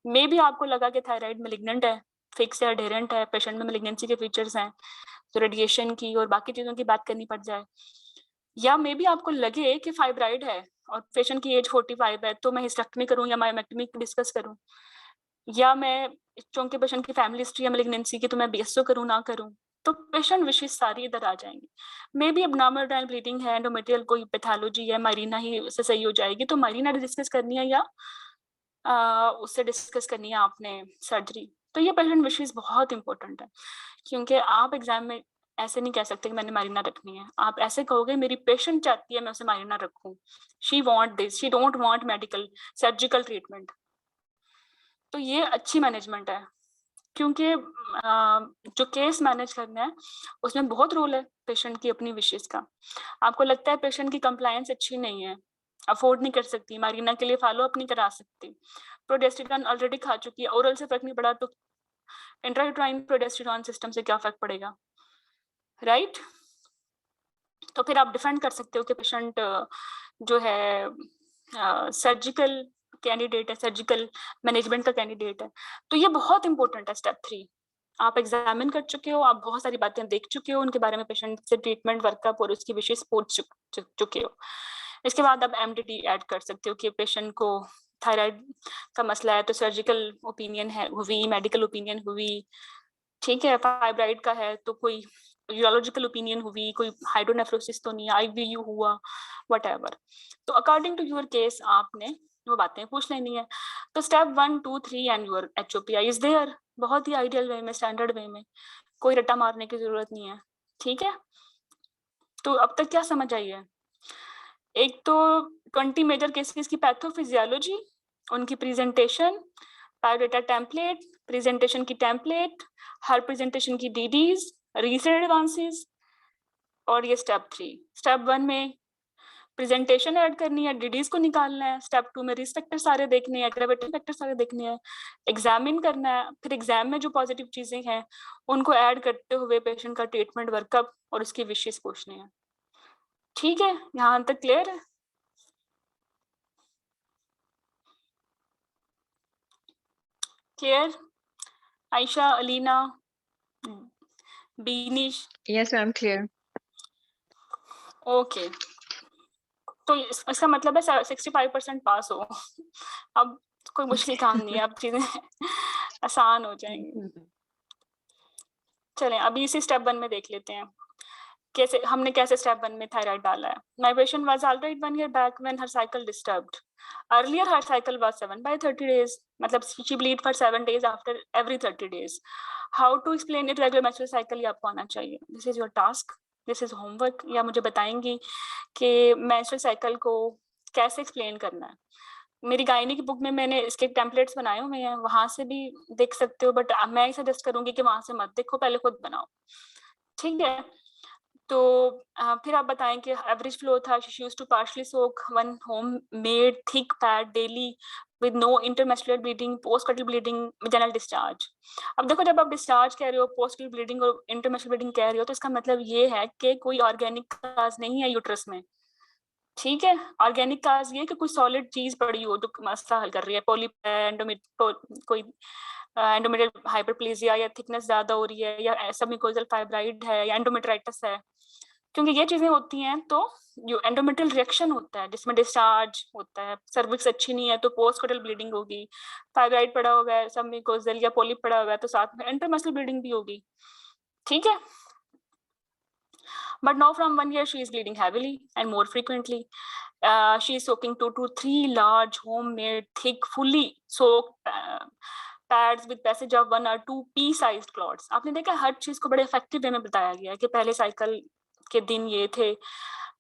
मे बी आपको लगा कि थायराइड मैलिग्नेंट है, फिक्स है, एडेरेंट है, पेशेंट में मैलिग्नेंसी के फीचर्स हैं, तो रेडिएशन की और बाकी चीजों की बात करनी पड़ जाए। या मे बी आपको लगे कि फाइब्राइड है और पेशेंट की एज 45 है तो मैं हिस्टेक्टमी करूं या मायोमेक्टमी डिस्कस करूं, या मैं चूंकि पेशेंट की फैमिली हिस्ट्री है मैलिग्नेंसी की तो मैं BSO करूं ना करूं। तो पेशेंट विशेष सारी इधर आ जाएंगे। May be abnormal dial bleeding है, एंडोमेट्रियल कोई पैथोलॉजी है, माइरीना ही उससे सही हो जाएगी तो माइरीना डिस्कस करनी है या उससे डिस्कस करनी है आपने सर्जरी। तो ये पेशेंट विशेष बहुत इंपॉर्टेंट है, क्योंकि आप एग्जाम में ऐसे नहीं कह सकते कि मैंने माइरीना रखनी है, आप ऐसे कहोगे मेरी पेशेंट चाहती है मैं उसे माइरीना रखूं, she want this, she don't want medical surgical treatment. तो ये अच्छी मैनेजमेंट है, क्योंकि जो केस मैनेज करना है उसमें बहुत रोल है पेशेंट की अपनी विशेष का। आपको लगता है पेशेंट की कंप्लायंस अच्छी नहीं है, अफोर्ड नहीं कर सकती, मारीना के लिए फॉलो अप नहीं करा सकती, प्रोजेस्टेरॉन ऑलरेडी खा चुकी है, ओरल से फर्क नहीं पड़ा तो इंट्रायूट्राइन प्रोजेस्टेरॉन सिस्टम से क्या फर्क पड़ेगा, राइट। तो फिर आप डिफेंड कर सकते हो कि पेशेंट जो है सर्जिकल कैंडिडेट है, सर्जिकल मैनेजमेंट का कैंडिडेट है। तो ये बहुत इंपॉर्टेंट है स्टेप 3। आप एग्जामिन कर चुके हो, आप बहुत सारी बातें देख चुके हो उनके बारे में, पेशेंट से ट्रीटमेंट वर्कअप और उसकी विशेष पूछ चुके हो। इसके बाद आप MDT ऐड कर सकते हो कि पेशेंट को थायराइड का मसला है तो सर्जिकल ओपिनियन है हुई, मेडिकल ओपिनियन हुई, ठीक है। फाइब्राइड का है तो कोई यूरोलॉजिकल ओपिनियन हुई, कोई हाइड्रोनेफ्रोसिस तो नहीं, IVU हुआ, व्हाटएवर। तो अकॉर्डिंग टू योर केस आपने वो बातें पूछ लेनी है। तो step 1, 2, 3 and your HOPI is there, बहुत ही आइडियल वे में, स्टैंडर्ड वे में, कोई रट्टा मारने की जरूरत नहीं है, ठीक है। तो अब तक क्या समझ आई है? एक तो 20 मेजर केसेस की पैथोफिजियोलॉजी, उनकी प्रेजेंटेशन, बायोडाटा टेम्पलेट, प्रेजेंटेशन की टेम्पलेट, हर प्रेजेंटेशन की DDs, रीसेंट एडवांसेस, और ये स्टेप 3। स्टेप 1 में प्रेजेंटेशन ऐड करनी है, DDs को निकालना है, स्टेप 2 में रिस्क फैक्टर सारे देखने हैं, एग्रेवेटिंग फैक्टर सारे देखने हैं, एग्जामिन करना है, फिर एग्जाम में जो पॉजिटिव चीजें हैं उनको ऐड करते हुए पेशेंट का ट्रीटमेंट वर्कअप और उसकी विशेष पूछने हैं, ठीक है। यहाँ तक क्लियर है? Clear? Ayesha, Alina, Beenish? Yes, ma'am, clear. Okay. तो इसका मतलब है 65% पास हो। अब कोई मुश्किल काम नहीं है, अब चीजें आसान हो जाएंगी। चलें अभी इसी स्टेप 1 में देख लेते हैं कैसे हमने स्टेप 1 में थायराइड डाला है। My patient was alright 1 year back when her cycle disturbed. Earlier her cycle was 7 by 30 days, मतलब she bleed for 7 days after every 30 days. How to explain irregular menstrual cycle ये आपको आना चाहिए। This is your task, this is homework। या मुझे बताएंगी कि menstrual cycle को कैसे explain करना है। मेरी गायनी की बुक में मैंने इसके टेम्पलेट्स बनाए हुए हैं, वहां से भी देख सकते हो, बट मैं सजेस्ट करूंगी कि वहां से मत देखो, पहले खुद बनाओ, ठीक है। तो फिर आप बताएं कि एवरेज फ्लो था, she used to partially soak one home made thick pad daily with no intermuscular bleeding, postcoital bleeding, vaginal discharge. अब देखो, जब आप डिस्चार्ज कह रहे हो, postcoital bleeding और intermuscular bleeding कह रहे हो, तो इसका मतलब ये है कि कोई ऑर्गेनिक काज नहीं है यूट्रस में, ठीक है। ऑर्गेनिक काज ये कि कोई सॉलिड चीज पड़ी हो जो मसला हल कर रही है, कोई एंडोमेट्रियल हाइपरप्लेजिया या थिकनेस ज्यादा हो रही है, या सबम्यूकोजल फाइब्राइड है, या एंडोमेट्राइटिस है, क्योंकि ये चीजें होती हैं तो जो एंडोमेट्रियल रिएक्शन होता है जिसमें डिस्चार्ज होता है, सर्विक्स अच्छी नहीं है तो पोस्टकोटल ब्लीडिंग होगी, फाइब्राइड पड़ा होगा है, सबम्यूकोजल या पोलिप पड़ा हुआ है तो साथ में इंटरमसल ब्लीडिंग भी होगी, ठीक है। But now from 1 year she is bleeding heavily and more frequently. She is soaking 2 to 3 large homemade thick fully soaked pads with passage of 1 or 2 pea-sized clots. आपने देखा हर चीज को बड़े इफेक्टिव वे में बताया गया है कि पहले साइकिल के दिन ये थे,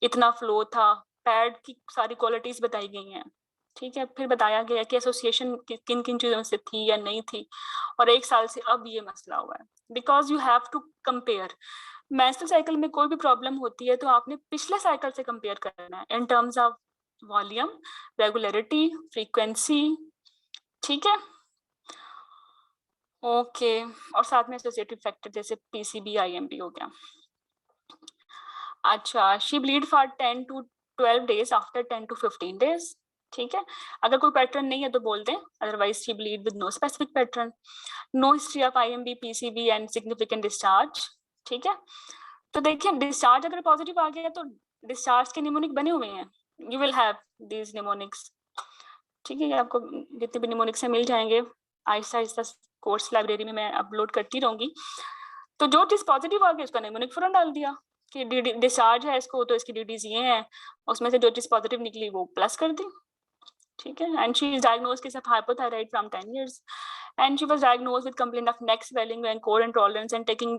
इतना फ्लो था, पैड की सारी क्वालिटीज बताई गई हैं, ठीक है। फिर बताया गया कि एसोसिएशन किन किन चीजों से थी या नहीं थी, और 1 साल से अब ये मसला हुआ है। Because you have to compare, menstrual cycle में कोई भी प्रॉब्लम होती है तो आपने पिछले साइकिल से कंपेयर करना है in terms of volume, regularity, frequency, ठीक है। ओके, और साथ में एसोसिएटिव फैक्टर जैसे पीसीबी, आईएमपी हो गया। अच्छा, she bleed for 10 to 12 days after 10 to 15 days, ठीक है। अगर कोई पैटर्न नहीं है तो बोल दें, otherwise she bleed with no specific pattern, no history of IMB, PCB and significant discharge, ठीक है। तो देखिए, डिस्चार्ज अगर पॉजिटिव आ गया तो डिस्चार्ज के निमोनिक बने हुए हैं, you will have these mnemonics, ठीक है। आपको जितने भी निमोनिक्स हैं मिल जाएंगे, आहिस्ता आहिस्ता कोर्स लाइब्रेरी में मैं अपलोड करती रहूंगी। तो जो चीज पॉजिटिव आ गई उसका निमोनिक फौरन डाल दिया कि डिस्चार्ज है इसको तो इसकी डीडीज ये हैं, उसमें से जो चीज पॉजिटिव निकली वो प्लस कर दी, ठीक है। And she is diagnosed with hypothyroid from 10 years, and she was diagnosed with complaint of neck swelling and cold intolerance and taking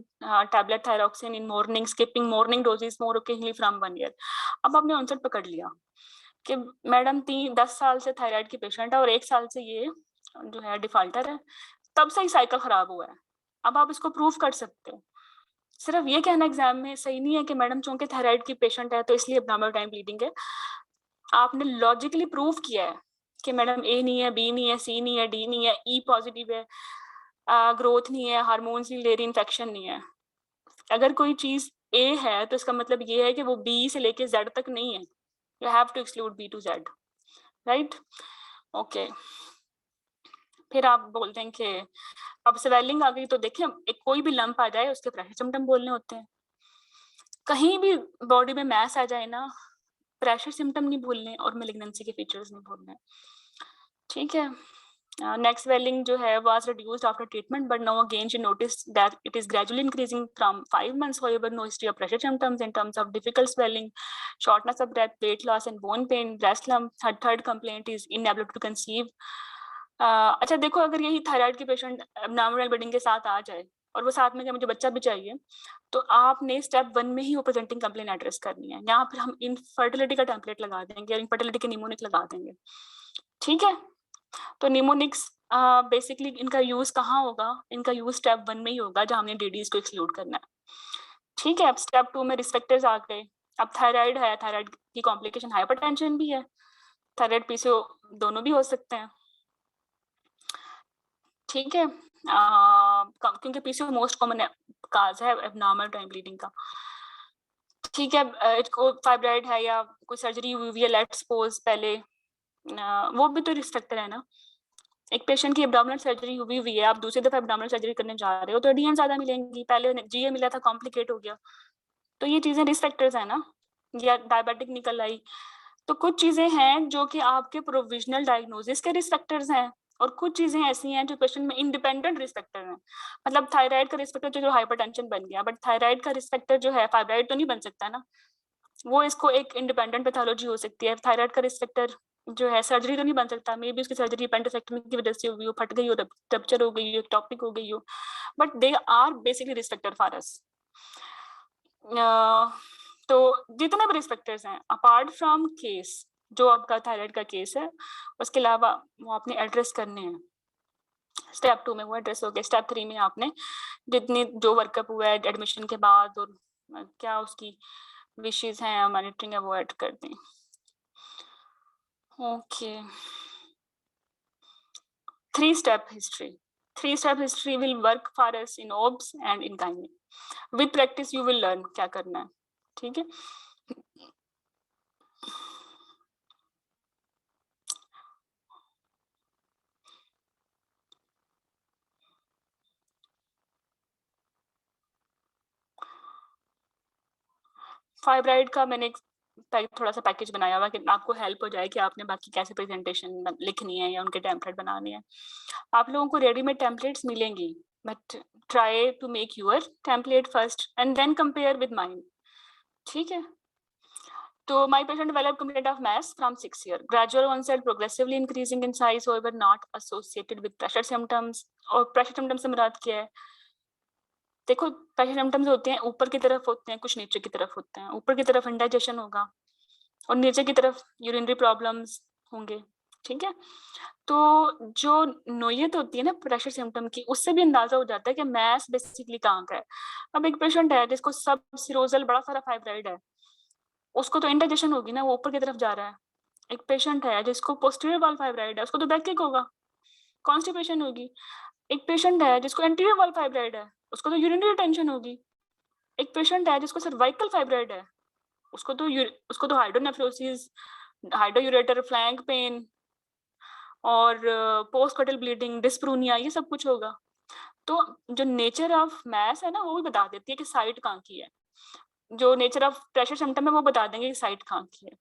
tablet thyroxine in morning, skipping morning doses more occasionally from 1 year. अब आपने answer पकड़ लिया कि madam 10 साल से thyroid की patient है और 1 साल से ये जो है डिफॉल्टर है, तब से ही साइकिल खराब हुआ है। अब आप इसको प्रूव कर सकते हो। सिर्फ ये कहना एग्जाम में सही नहीं है कि मैडम चूंकि थायराइड की पेशेंट है तो इसलिए एब्नॉर्मल टाइम ब्लीडिंग है। आपने लॉजिकली प्रूव किया है कि मैडम ए नहीं है, बी नहीं है, सी नहीं है, डी नहीं है, ई पॉजिटिव है, ग्रोथ नहीं है, हार्मोन्स रिलेटेड इन्फेक्शन नहीं है। अगर कोई चीज ए है तो इसका मतलब ये है कि वो बी से लेके जेड तक नहीं है, you have to exclude B to Z, right. Okay, फिर आप बोलते हैं कि अब स्वेलिंग आ गई तो देखें, एक कोई भी लंप आ जाए उसके प्रेशर सिम्टम बोलने होते हैं। कहीं भी बॉडी में मैस आ जाए ना, प्रेशर सिम्टम नहीं भूलने और मेलिग्नेंसी के फीचर्स नहीं भूलने, ठीक है। नेक स्वेलिंग जो है was reduced after treatment, but now again she noticed that it is gradually increasing from 5 months. However, no history of pressure symptoms in terms of difficult swelling, shortness of breath, weight loss and bone pain, breast lump. Her third complaint is inability to conceive. अच्छा देखो, अगर यही thyroid की patient abnormal bleeding के साथ आ जाए और वो साथ में कि मुझे बच्चा भी चाहिए, तो आपने स्टेप 1 में ही वो प्रेजेंटिंग कंप्लेंट एड्रेस करनी है। यहाँ पर हम इनफर्टिलिटी का टेम्पलेट लगा देंगे और इनफर्टिलिटी के निमोनिक लगा देंगे, ठीक है। तो निमोनिक्स बेसिकली इनका यूज कहाँ होगा? इनका यूज स्टेप 1 में ही होगा जहाँ हमने डीडीज को एक्सक्लूड करना है, ठीक है। अब स्टेप 2 में रिस्पेक्टर्स आ गए। अब थायराइड है, थायराइड की कॉम्प्लिकेशन हाइपरटेंशन भी है, थायराइड पीसीओ दोनों भी हो सकते हैं, ठीक है। क्योंकि पीसीओ मोस्ट कॉमन काज है एब्नॉर्मल टाइम ब्लीडिंग का, ठीक है। इसको फाइब्राइड है या कोई सर्जरी हुई है, लेट्स सपोज पहले, वो भी तो रिस्पेक्टर है ना। एक पेशेंट की एब्डोमिनल सर्जरी हुई है, आप दूसरी दफा एब्डोमिनल सर्जरी करने जा रहे हो तो एडीएन ज्यादा मिलेंगी, पहले जीए मिला था, कॉम्प्लिकेट हो गया, तो ये चीजें रिस्क फैक्टर्स है ना। या डायबिटिक निकल आई, तो कुछ चीजें हैं जो कि आपके प्रोविजनल डायग्नोसिस के रिस्क फैक्टर्स हैं, और कुछ चीजें ऐसी हैं जो पेशेंट में इंडिपेंडेंट रिस्क फैक्टर हैं। मतलब थायराइड का रिस्क फैक्टर जो हाइपरटेंशन बन गया, बट थायराइड का रिस्क फैक्टर जो है फाइब्राइड तो नहीं बन सकता ना, वो इसको एक इंडिपेंडेंट पैथोलॉजी हो सकती है। थायराइड का रिस्क फैक्टर जो है सर्जरी तो नहीं बन सकता, मे बी उसकी सर्जरी एपेंडिसेक्टमी की वजह से हुई हो, फट गई हो, रप्चर हो गई हो, टॉपिक हो गई हो, but they are basically risk factor for us. तो जितने भी रिस्क फैक्टर्स हैं अपार्ट फ्रॉम केस, जो आपका थायराइड का केस है, उसके अलावा वो आपने एड्रेस करने हैं। स्टेप 2 में वो एड्रेस हो गया। स्टेप 3 में आपने जितनी जो वर्कअप हुआ है एडमिशन के बाद और क्या उसकी विशेष हैं, मॉनिटरिंग है, वो ऐड कर दें। Okay, 3-step history. 3-step history will work for us in OBS and in gynae. With practice you will learn क्या करना है, ठीक है। फाइब्राइड का मैंने थोड़ा सा पैकेज बनाया हुआ कि आपको हेल्प हो जाए कि आपने बाकी कैसे प्रेजेंटेशन लिखनी है या उनके टेम्पलेट बनाने हैं। आप लोगों को रेडीमेड टेम्पलेट्स मिलेंगी, but try to make your template first and then compare with mine, ठीक है। So my patient developed complaint of mass from 6 years. Gradual onset, progressively increasing in size, however not associated with pressure symptoms. और pressure symptoms से मुराद क्या है? देखो pressure symptoms होते हैं ऊपर की तरफ होते हैं, कुछ नीचे की तरफ होते हैं। ऊपर की तरफ indigestion होगा और नीचे की तरफ urinary problems होंगे, ठीक है। तो जो नोयत होती है ना प्रेशर सिम्टम की, उससे भी अंदाजा हो जाता है कि मैस बेसिकली कहाँ का है। अब एक पेशेंट है जिसको सब सिरोजल बड़ा सारा फाइब्राइड है, उसको तो इंडाइजेशन होगी ना, वो ऊपर की तरफ जा रहा है। एक पेशेंट है जिसको पोस्टीरियर वॉल फाइब्राइड है, उसको तो बैक होगा, कॉन्स्टिपेशन होगी। एक पेशेंट है जिसको एंटीरियर वॉल फाइब्राइड है, उसको तो यूरिनरी रिटेंशन होगी। एक पेशेंट है जिसको सर्वाइकल फाइब्राइड है, उसको तो हाइड्रोनेफ्रोसिस, हाइड्रोयूरेटर, फ्लैंक पेन और पोस्टकॉटल ब्लीडिंग, डिस्प्रूनिया, ये सब कुछ होगा। तो जो नेचर ऑफ मैस है ना, वो भी बता देती है कि साइट कहाँ की है। जो नेचर ऑफ प्रेशर सिम्टम है वो बता देंगे कि साइट कहाँ की है,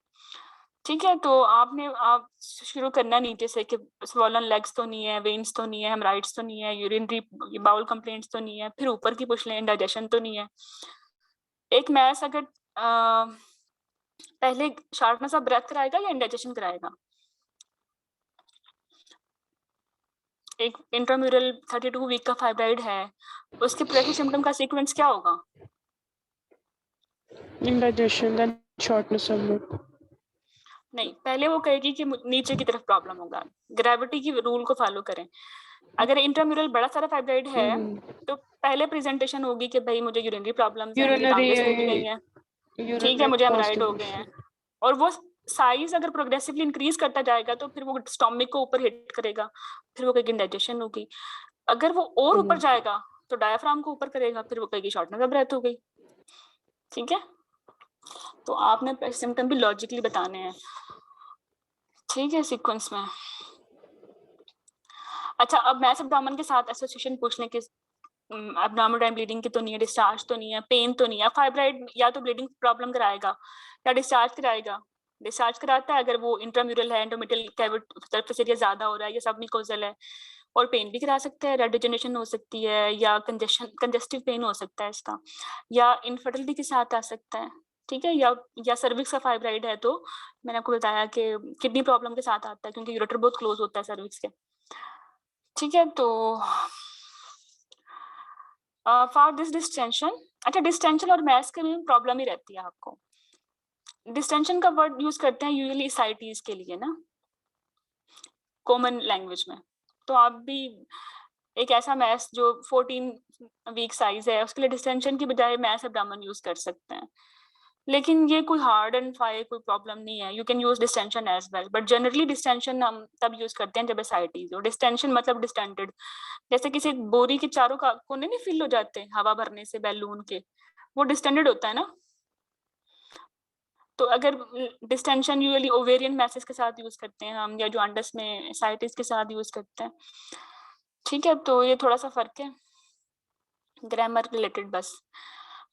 ठीक है। तो आप शुरू करना नीचे से कि स्वॉलन लेग्स तो नहीं है, वेन्स तो नहीं है, हेमराइड्स तो नहीं है, यूरिनरी बाउल कंप्लेंट्स तो नहीं है, फिर ऊपर की पूछ लें इंडाइजेशन तो नहीं है। एक मैस अगर पहले शार्पनेस ऑफ ब्रेथ कराएगा या इंडाइजेशन कराएगा? एक इंट्राम्यूरल 32 वीक का फाइब्राइड है, उसके प्रेशर सिम्टम का सीक्वेंस क्या होगा? indigestion, then shortness of breath. नहीं, पहले वो कहेगी कि नीचे की तरफ प्रॉब्लम होगा। ग्रेविटी की रूल को फॉलो करें। अगर इंट्राम्यूरल बड़ा सारा फाइब्राइड है तो पहले प्रेजेंटेशन होगी कि भाई मुझे यूरिनरी प्रॉब्लम्स हैं, मेरी टांगें सूज गई हैं, ठीक है, मुझे हेमराइड हो गए हैं। और वो साइज अगर प्रोग्रेसिवली इंक्रीज करता जाएगा तो फिर वो स्टोमक को ऊपर हिट करेगा, फिर वो कहेगी इंडाइजेशन होगी। अगर वो और ऊपर जाएगा तो डायफ्राम को ऊपर करेगा, फिर वो कहेगी शॉर्टनेस ऑफ ब्रेथ हो गई, ठीक है। तो आपने सिम्टम भी लॉजिकली बताने हैं, ठीक है, सीक्वेंस में। अच्छा, अब मैस एब्डोमेन के साथ एसोसिएशन पूछने के, एब्डोमिनल टाइम ब्लीडिंग की तो नहीं है, डिस्चार्ज तो नहीं है, पेन तो नहीं है। फाइब्राइड या तो ब्लीडिंग प्रॉब्लम कराएगा या डिस्चार्ज कराएगा। डिस्चार्ज कराता है अगर वो इंट्राम्यूरल है, एंडोमेट्रियल कैविटी सरफेस एरिया ज्यादा हो रहा है या सबम्यूकोजल है। और पेन भी करा सकता है, रेड डिजनरेशन हो सकती है या कंजेस्टिव पेन हो सकता है इसका, या इनफर्टिलिटी के साथ आ सकता है, ठीक है। या सर्विक्स का फाइब्राइड है तो मैंने आपको बताया कि किडनी प्रॉब्लम के साथ आता है क्योंकि यूरेटर बहुत क्लोज होता है सर्विक्स के, ठीक है। तो फॉर दिस डिस्टेंशन, अच्छा डिस्टेंशन और मैस के में प्रॉब्लम ही रहती है आपको। डिस्टेंशन का वर्ड यूज करते हैं यूजुअली साइटीज के लिए ना, कॉमन लैंग्वेज में। तो आप भी एक ऐसा मैस जो 14 वीक साइज है उसके लिए डिस्टेंशन की बजाय मैस एब्डोमेन यूज कर सकते हैं, लेकिन ये कोई हार्ड एंड फास्ट कोई प्रॉब्लम नहीं है। You can use distension as well, but generally distension हम तब यूज करते हैं जब एसाइटीज हो। डिस्टेंशन मतलब डिस्टेंडेड, जैसे किसी बोरी के चारों कोने नहीं फिल हो जाते हवा भरने से बैलून के, वो डिस्टेंडेड होता है ना। तो अगर डिस्टेंशन यूजुअली ओवेरियन मैसेज के साथ यूज करते हैं हम, या जो अंडस में एसाइटिस के साथ यूज करते हैं, ठीक है। तो ये थोड़ा सा फर्क है, ग्रामर रिलेटेड बस।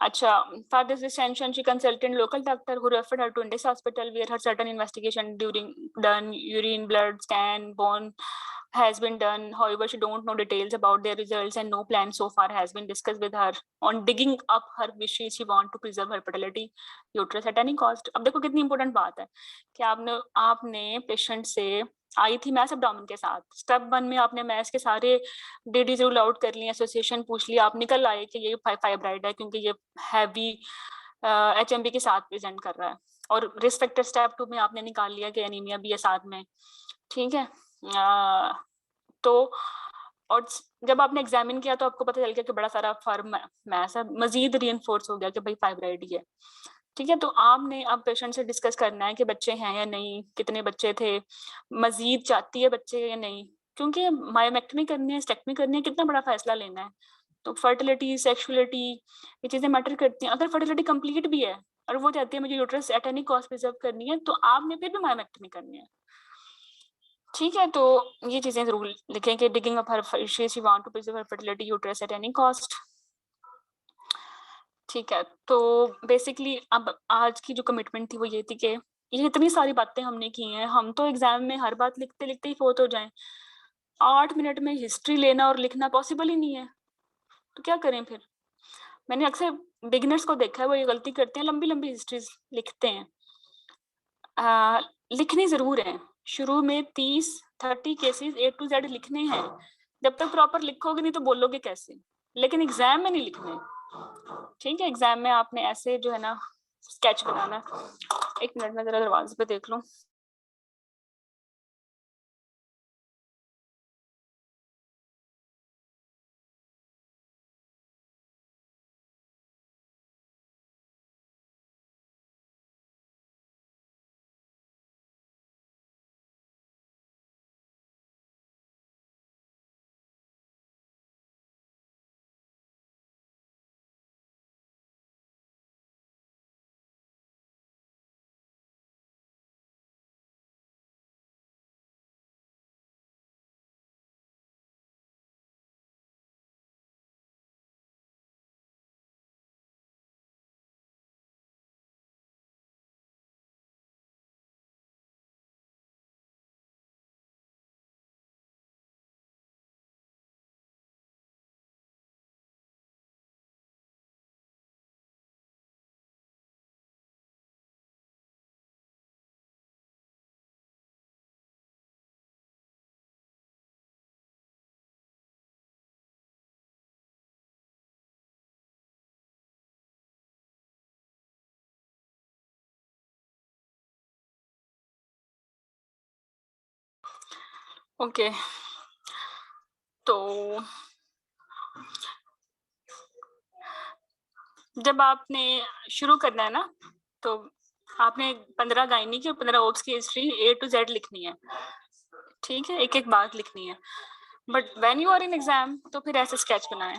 अच्छा, for this distinction she consulted local doctor who referred her to Indus hospital where her certain investigation done, urine, blood scan, bone has been done. However, she don't know details about their results and no plan so far has been discussed with her on digging up her wishes. She want to preserve her fertility uterus at any cost. अब देखो कितनी important बात है कि आपने patient से आई थी mess abdomen के साथ, स्टेप 1 में आपने मैस के सारे डीडीज रूल आउट कर लिए, एसोसिएशन पूछ लिया, आप निकल आए कि ये फाइब्राइड है क्योंकि ये हैवी एचएमबी के साथ प्रेजेंट कर रहा है। और रिस्क फैक्टर स्टेप 2 में आपने निकाल लिया कि एनीमिया भी है साथ में, ठीक है। तो और जब आपने एग्जामिन किया तो आपको पता चल गया कि बड़ा सारा फर्म मैस है, मजीद रीइंफोर्स हो गया कि भाई फाइब्राइड ही है। ठीक है, तो आपने अब पेशेंट से डिस्कस करना है कि बच्चे हैं या नहीं, कितने बच्चे थे, मजीद चाहती है बच्चे या नहीं, क्योंकि मायोमेक्टमी करनी है, स्टेक्टमी करनी है, कितना बड़ा फैसला लेना है। तो फर्टिलिटी, सेक्सुअलिटी, ये चीजें मैटर करती हैं। अगर फर्टिलिटी कंप्लीट भी है और वो चाहती है मुझे uterus at any cost preserve करनी है, तो आपने फिर भी मायोमेक्टमी करनी है। ठीक है, तो ये चीजें जरूर लिखें कि digging up her she want to preserve her fertility uterus at any cost. ठीक है, तो बेसिकली अब आज की जो कमिटमेंट थी वो ये थी कि ये इतनी सारी बातें हमने की हैं, हम तो एग्जाम में हर बात लिखते लिखते ही फोत हो जाएं। 8 मिनट में हिस्ट्री लेना और लिखना पॉसिबल ही नहीं है, तो क्या करें फिर। मैंने अक्सर बिगिनर्स को देखा है, वो ये गलती करते हैं, लंबी लंबी हिस्ट्रीज लिखते हैं। लिखनी जरूर है, शुरू में 30-30 केसेस A to Z लिखने हैं। जब तक प्रॉपर लिखोगे नहीं तो बोलोगे कैसे, लेकिन एग्जाम में नहीं लिखने। ठीक है, एग्जाम में आपने ऐसे जो है ना स्केच बनाना। एक मिनट में जरा दरवाजे पे देख लूं। ओके, तो जब आपने शुरू करना है ना, तो आपने 15 गायनी की और 15 ओप्स की हिस्ट्री A to Z लिखनी है। ठीक है, एक एक बात लिखनी है। But when you are in exam तो फिर ऐसे स्केच बनाएं।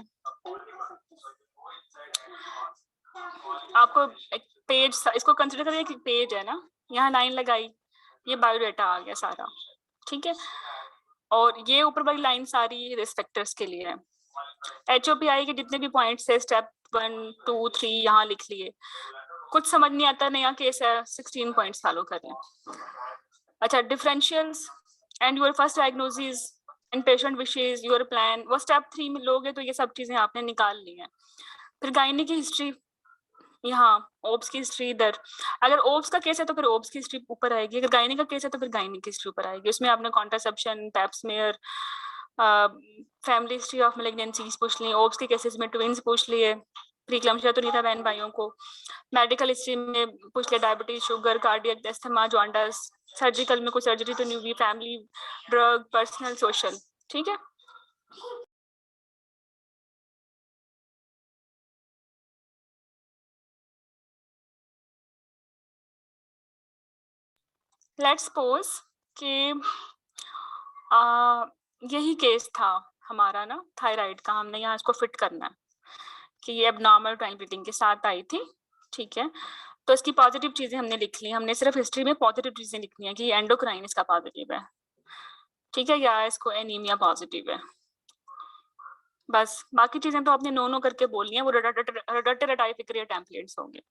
आपको एक पेज, इसको कंसिडर करिए कि पेज है ना, यहाँ लाइन लगाई, ये बायोडाटा आ गया सारा। ठीक है, और ये ऊपर वाली लाइन सारी रिस्पेक्टर्स के लिए है। HOPI के जितने भी पॉइंट्स है, स्टेप 1, 2, 3 यहाँ लिख लिए। कुछ समझ नहीं आता, नया केस है, 16 पॉइंट्स फॉलो कर रहे हैं। अच्छा, differentials and your first diagnosis and patient wishes, your plan, वो स्टेप 3 में लोगे तो ये सब चीजें आपने निकाल ली हैं। फिर गायनी की हिस्ट्री यहाँ, ओब्स की हिस्ट्री इधर। अगर ओब्स का केस है तो फिर ओब्स की हिस्ट्री ऊपर आएगी, अगर गायनी का केस है तो फिर गायनी की हिस्ट्री ऊपर आएगी। उसमें आपने contraception, pap smear, family history of malignancies पूछ ली, ओब्स के केसेस में ट्विंस पूछ लिए, प्रीक्लम्सिया तो नहीं था बहन भाइयों को, मेडिकल हिस्ट्री में पूछ लिया diabetes, sugar, cardiac, asthma, jaundice, surgical में कोई सर्जरी तो नहीं हुई, फैमिली, ड्रग, पर्सनल, सोशल। ठीक है, लेट्स सपोज कि यही केस था हमारा ना, थायराइड का, हमने यहाँ इसको फिट करना है कि ये एबनॉर्मल टाइम ब्लीडिंग के साथ आई थी। ठीक है, तो इसकी पॉजिटिव चीजें हमने लिख ली, हमने सिर्फ हिस्ट्री में पॉजिटिव चीजें लिखनी है कि एंडोक्राइन इसका पॉजिटिव है। ठीक है, या इसको एनीमिया पॉजिटिव है, बस। बाकी चीजें तो आपने नो करके बोलनी है, वो रटाई फिक्रिया टेम्पलेट्स होंगे।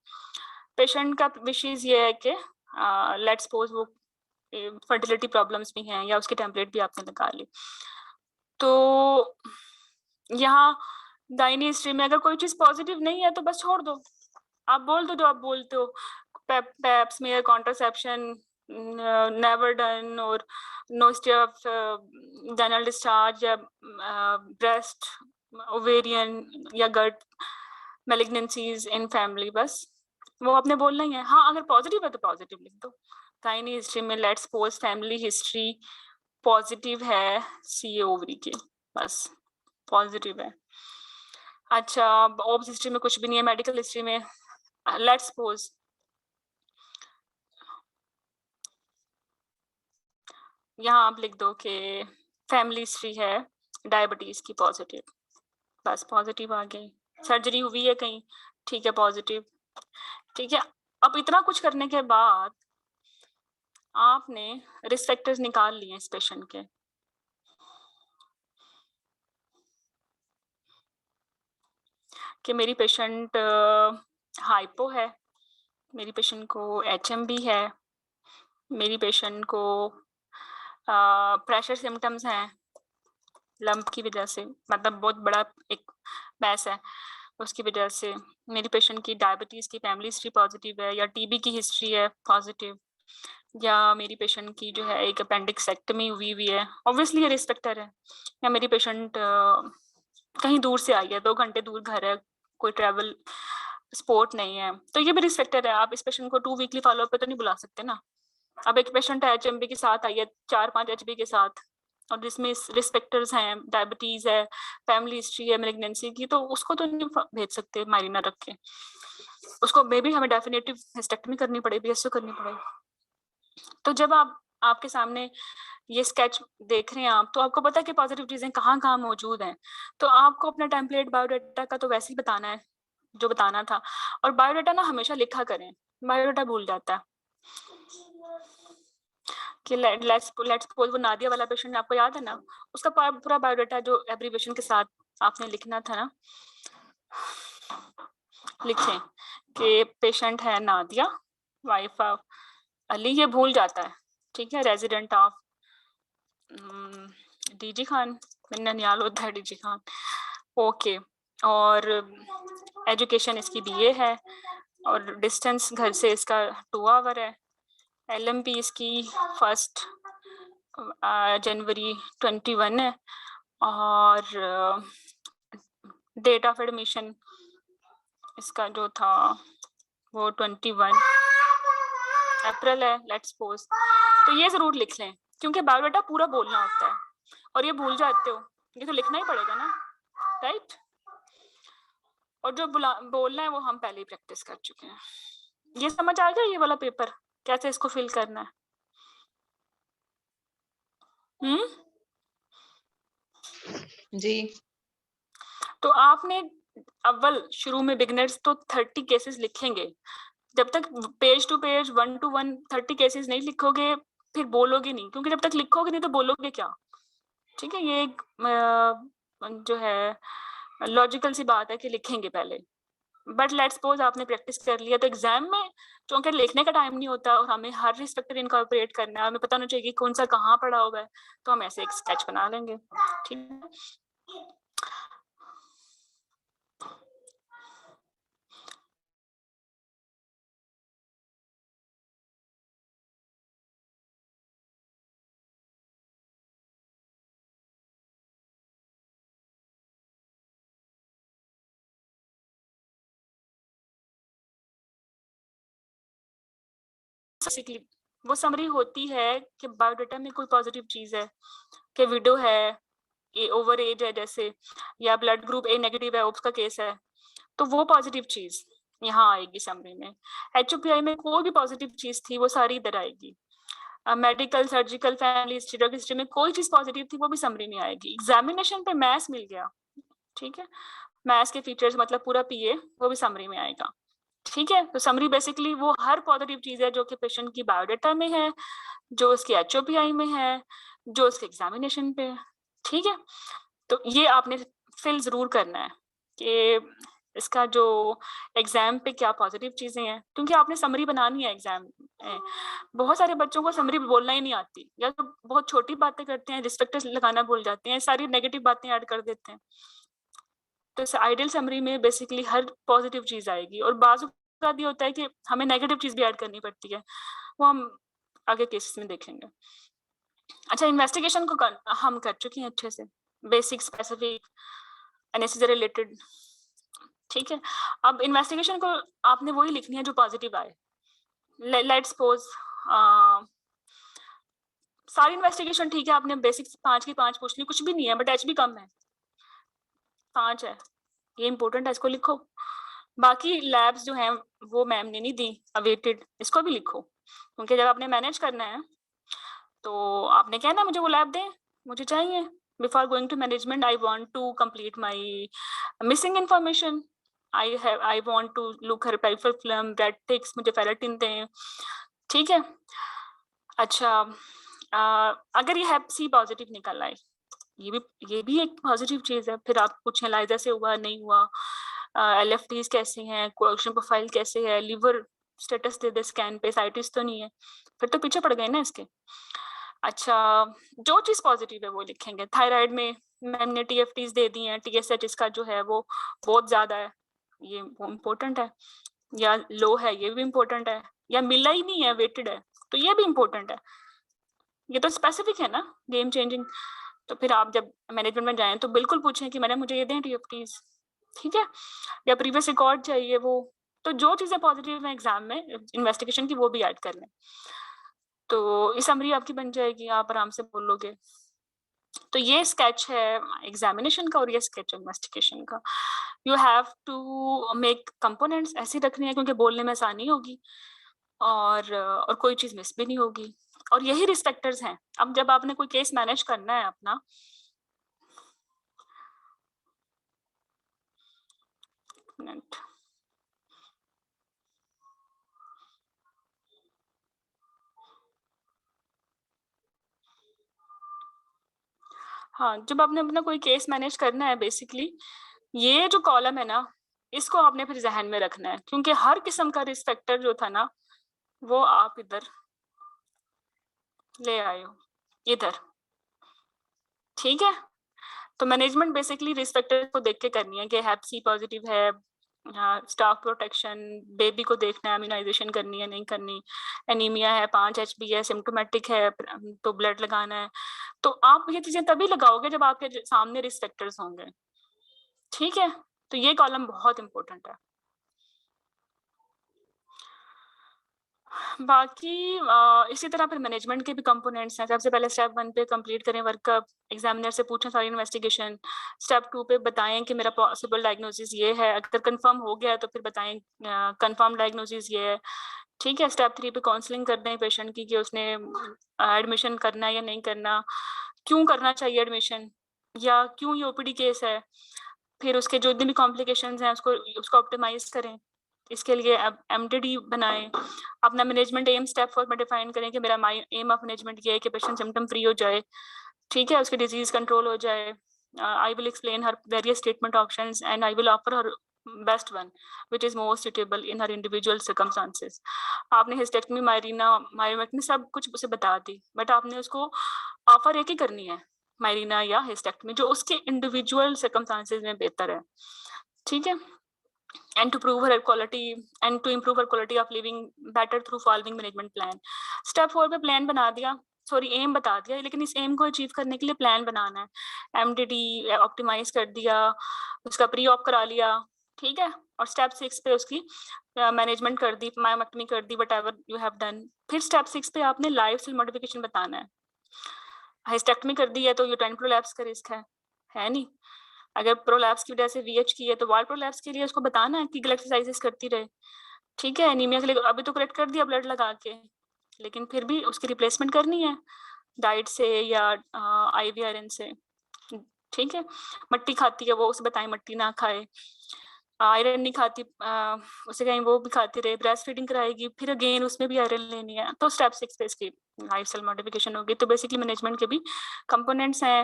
पेशेंट का विशेष ये है कि लेट्स सपोज वो फर्टिलिटी प्रॉब्लम्स भी हैं या उसकी टेम्पलेट भी आपने निकाली, तो यहाँ गायनी हिस्ट्री में अगर कोई चीज पॉजिटिव नहीं है तो बस छोड़ दो, आप बोल दो जो आप बोलते हो, pap smear, contraception never done, और no history of general discharge, या ब्रेस्ट, ओवेरियन या गट मैलिग्नेंसीज इन फैमिली, बस वो आपने बोलना ही है। हाँ, अगर पॉजिटिव है तो पॉजिटिव लिख दो। गायनी हिस्ट्री में let's suppose family history positive है CA ओवरी के, बस पॉजिटिव है। अच्छा, ऑब्स हिस्ट्री में कुछ भी नहीं है, मेडिकल हिस्ट्री में लेट्स सपोज यहाँ आप लिख दो कि फैमिली हिस्ट्री है डायबिटीज की पॉजिटिव, बस पॉजिटिव आ गई। सर्जरी हुई है कहीं, ठीक है पॉजिटिव। ठीक है, अब इतना कुछ करने के बाद आपने रिस्क फैक्टर्स निकाल लिए इस पेशेंट के। कि मेरी पेशेंट हाइपो है, मेरी पेशेंट को HMB है, मेरी पेशेंट को प्रेशर सिम्टम्स हैं लंप की वजह से, मतलब बहुत बड़ा एक मैस है उसकी वजह से, मेरी पेशेंट की डायबिटीज की फैमिली हिस्ट्री पॉजिटिव है, या TB की हिस्ट्री है पॉजिटिव, या मेरी पेशेंट की जो है एक अपेंडिक्सेक्टमी हुई है, ऑब्वियसली ये रिस्क फैक्टर है, या मेरी पेशेंट कहीं दूर से आई है, 2 घंटे दूर घर है, कोई ट्रैवल स्पोर्ट नहीं है, तो ये भी रिस्क फैक्टर है। आप इस पेशेंट को 2 वीकली फॉलोअप पे तो नहीं बुला सकते ना। अब एक पेशेंट है HMB के साथ आई है, 4-5 HB के साथ, और जिसमें रिस्क फैक्टर्स हैं, डायबिटीज है, फैमिली हिस्ट्री है मैलिग्नेंसी की, तो उसको तो नहीं भेज सकते माइरीना रख के, उसको मे बी हमें डेफिनेटिव हिस्टेक्टमी करनी पड़ेगी, PSO करनी पड़ेगी। तो जब आपके सामने ये स्केच देख रहे हैं आप, तो आपको पता है कि पॉजिटिव चीजें कहाँ कहाँ मौजूद हैं, तो आपको अपना टेम्पलेट बायोडाटा का तो वैसे ही बताना है जो बताना था, और बायोडाटा ना हमेशा लिखा करें, बायोडाटा भूल जाता है। कि लेट्स सपोज वो नादिया वाला पेशेंट आपको याद है ना, उसका पूरा बायोडाटा जो एब्रीविएशन के साथ आपने लिखना था ना, लिखें कि पेशेंट है नादिया, वाइफ ऑफ अली, ये भूल जाता है, ठीक है, रेजिडेंट ऑफ DG खान, ननियाल होता है DG खान, ओके, और एजुकेशन इसकी BA है, और डिस्टेंस घर से इसका 2 आवर है, LMP इसकी 1 जनवरी 21 है, और डेट ऑफ एडमिशन इसका जो था वो 21 अप्रैल है, लेट्स सपोज। तो ये जरूर लिख लें, क्योंकि बायोडाटा पूरा बोलना होता है, और ये भूल जाते हो, ये तो लिखना ही पड़ेगा ना, राइट। और जो बोलना है वो हम पहले ही प्रैक्टिस कर चुके हैं। ये समझ आ गया ये वाला पेपर कैसे इसको फिल करना है? जी। तो आपने अव्वल शुरू में बिगिनर्स तो 30 केसेस लिखेंगे, जब तक page to page 1 to 1 30 cases नहीं लिखोगे फिर बोलोगे नहीं, क्योंकि जब तक लिखोगे नहीं तो बोलोगे क्या, ठीक है। ये एक जो है लॉजिकल सी बात है कि लिखेंगे पहले, बट लेट्स सपोज आपने प्रैक्टिस कर लिया, तो एग्जाम में चूंकि लिखने का टाइम नहीं होता और हमें हर रिस्क फैक्टर इनकॉर्पोरेट करना है, हमें पता होना चाहिए कि कौन सा कहाँ पड़ा हुआ है, तो हम ऐसे एक स्केच बना लेंगे, ठीक है। वो समरी होती है कि बायोडाटा में कोई पॉजिटिव चीज है, कि विडो है, ओवर एज है जैसे, या ब्लड ग्रुप A नेगेटिव है, उसका केस है, तो वो पॉजिटिव चीज यहाँ आएगी समरी में। HOPI में कोई भी पॉजिटिव चीज थी वो सारी इधर आएगी। Medical, surgical, family history, drug history में कोई चीज पॉजिटिव थी वो भी समरी में आएगी। एग्जामिनेशन पे मैथ्स मिल गया, ठीक है, मैथ्स के फीचर्स मतलब पूरा PA वो भी समरी में आएगा, ठीक है। तो समरी बेसिकली वो हर पॉजिटिव चीज है जो कि पेशेंट की बायोडाटा में है, जो उसके HOPI में है, जो उसके एग्जामिनेशन पे है, ठीक है। तो ये आपने फिल जरूर करना है कि इसका जो एग्जाम पे क्या पॉजिटिव चीजें हैं, क्योंकि आपने समरी बनानी है एग्जाम में। बहुत सारे बच्चों को समरी बोलना ही नहीं आती, या तो बहुत छोटी बातें करते हैं, रिस्ट्रिक्टर्स लगाना भूल जाते हैं, सारी नेगेटिव बातें ऐड कर देते हैं। तो आइडियल समरी में बेसिकली हर पॉजिटिव चीज आएगी, और बाजू का भी होता है कि हमें नेगेटिव चीज भी ऐड करनी पड़ती है, वो हम आगे केसेस में देखेंगे। अच्छा, इन्वेस्टिगेशन को हम कर चुके हैं अच्छे से, बेसिक, स्पेसिफिक, एनालिसिस से रिलेटेड, ठीक है। अब इन्वेस्टिगेशन को आपने वही लिखनी है जो पॉजिटिव आए। लेट्स सपोज सारी इन्वेस्टिगेशन ठीक है, आपने बेसिक 5 की 5 पूछ ली, कुछ भी नहीं है, बट HB कम है, 5 है, ये इंपॉर्टेंट है, इसको लिखो। बाकी लैब्स जो हैं वो मैम ने नहीं दी, अवेटेड, इसको भी लिखो, क्योंकि जब आपने मैनेज करना है तो आपने कहना मुझे वो लैब दें, मुझे चाहिए। Before going to management I want to complete my missing information, I want to look her peripheral film, ब्रेड टिक्स, मुझे फेरेटिन दें, ठीक है। अच्छा, अगर ये हेप सी पॉजिटिव निकल आए, ये भी एक पॉजिटिव चीज है, फिर आप पूछें लाइजा से हुआ नहीं हुआ, LFTs कैसे हैं, कोएक्शन प्रोफाइल कैसे है, लिवर स्टेटस दे दे स्कैन पे, साइटिस तो नहीं है, फिर तो पीछे पड़ गए ना इसके। अच्छा, जो चीज पॉजिटिव है वो लिखेंगे। थायराइड में मैम ने TFTs दे दी हैं, TSH इसका जो है वो बहुत ज्यादा है, ये वो इम्पोर्टेंट है, या लो है, ये भी इम्पोर्टेंट है, या मिला ही नहीं है, वेटेड है, तो ये भी इम्पोर्टेंट है, ये तो स्पेसिफिक है ना, गेम चेंजिंग। तो फिर आप जब मैनेजमेंट में जाएं तो बिल्कुल पूछें कि मैडम मुझे ये दें TFTs, ठीक है, या प्रीवियस रिकॉर्ड चाहिए वो, तो जो चीजें पॉजिटिव है एग्जाम में इन्वेस्टिगेशन की वो भी ऐड कर लें, तो ये समरी आपकी बन जाएगी, आप आराम से बोलोगे। तो ये स्केच है एग्जामिनेशन का और ये स्केच है इन्वेस्टिगेशन का। You have to make components ऐसे रखने हैं क्योंकि बोलने में आसानी होगी और कोई चीज मिस भी नहीं होगी, और यही रिस्पेक्टर्स हैं। अब जब आपने कोई केस मैनेज करना है अपना, मिनट, हाँ, जब आपने अपना कोई केस मैनेज करना है, बेसिकली ये जो कॉलम है ना, इसको आपने फिर जहन में रखना है, क्योंकि हर किस्म का रिस्पेक्टर जो था ना वो आप इधर ले आए हो, इधर, ठीक है। तो मैनेजमेंट बेसिकली रिस्पेक्टर को देख के करनी है कि हैप सी पॉजिटिव है, स्टाफ प्रोटेक्शन, बेबी को देखना है, इम्यूनाइजेशन करनी है नहीं करनी, एनीमिया है, 5 HB है, सिम्टोमेटिक है तो ब्लड लगाना है, तो आप ये चीजें तभी लगाओगे जब आपके सामने रिस्पेक्टर्स होंगे, ठीक है। तो ये कॉलम बहुत इंपॉर्टेंट है। बाकी इसी तरह फिर मैनेजमेंट के भी कंपोनेंट्स हैं। सबसे पहले स्टेप 1 पे कंप्लीट करें वर्कअप, एग्जामिनर से पूछें सारी इन्वेस्टिगेशन। स्टेप 2 पे बताएं कि मेरा पॉसिबल डायग्नोसिस ये है, अगर कंफर्म हो गया तो फिर बताएं कंफर्म डायग्नोसिस ये है, ठीक है। स्टेप 3 पे काउंसलिंग कर दें पेशेंट की कि उसने एडमिशन करना है या नहीं करना, क्यों करना चाहिए एडमिशन, या क्यों ये OPD केस है। फिर उसके जो भी कॉम्प्लिकेशंस हैं उसको ऑप्टिमाइज करें, इसके लिए MDD बनाएं। अपना मैनेजमेंट एम स्टेप 4 में डिफाइन करें कि मेरा एम ऑफ मैनेजमेंट ये है कि पेशेंट सिम्टम फ्री हो जाए, ठीक है, उसकी डिजीज कंट्रोल हो जाए। I will explain her various treatment options and I will offer her best one which is most suitable in her individual circumstances। आपने हिस्टेक्टमी, मायरीना, मायोमेक्टमी सब कुछ उसे बता दी, बट आपने उसको ऑफर एक ही करनी है, मायरीना या हिस्टेक्टमी, जो उसके इंडिविजुअल सर्कमस्टांसेस में बेहतर है, ठीक है। and to improve her quality of living better through following management plan। Step 4 पे प्लान बना दिया, सॉरी एम बता दिया, लेकिन इस एम को अचीव करने के लिए प्लान बनाना है। MDD ऑप्टिमाइज कर दिया, उसका प्री ऑप करा लिया, ठीक है। और स्टेप 6 पे उसकी मैनेजमेंट कर दी, मायोमेक्टमी कर दी, whatever you have done. फिर स्टेप 6 पे आपने लाइफ स्टाइल मॉडिफिकेशन बताना है। हिस्टेक्टमी कर दी है तो यूट्राइन प्रोलैप्स का रिस्क है नहीं। अगर प्रोलैप्स की वजह से VH की है तो वाल प्रोलैप्स के लिए उसको बताना है कि गलत एक्सरसाइजेस करती रहे, ठीक है। एनीमिया के लिए अभी तो करेक्ट कर दिया ब्लड लगा के, लेकिन फिर भी उसकी रिप्लेसमेंट करनी है डाइट से या IV आयरन से, ठीक है। मट्टी खाती है वो, उसे बताएं मट्टी ना खाए। आयरन नहीं खाती, उसे कहीं वो भी खाती रहे। ब्रेस्ट फीडिंग कराएगी, फिर अगेन उसमें भी आयरन लेनी है, तो स्टेप 6 पे इसकी लाइफ स्टाइल मॉडिफिकेशन होगी। तो बेसिकली मैनेजमेंट के भी कंपोनेंट्स हैं,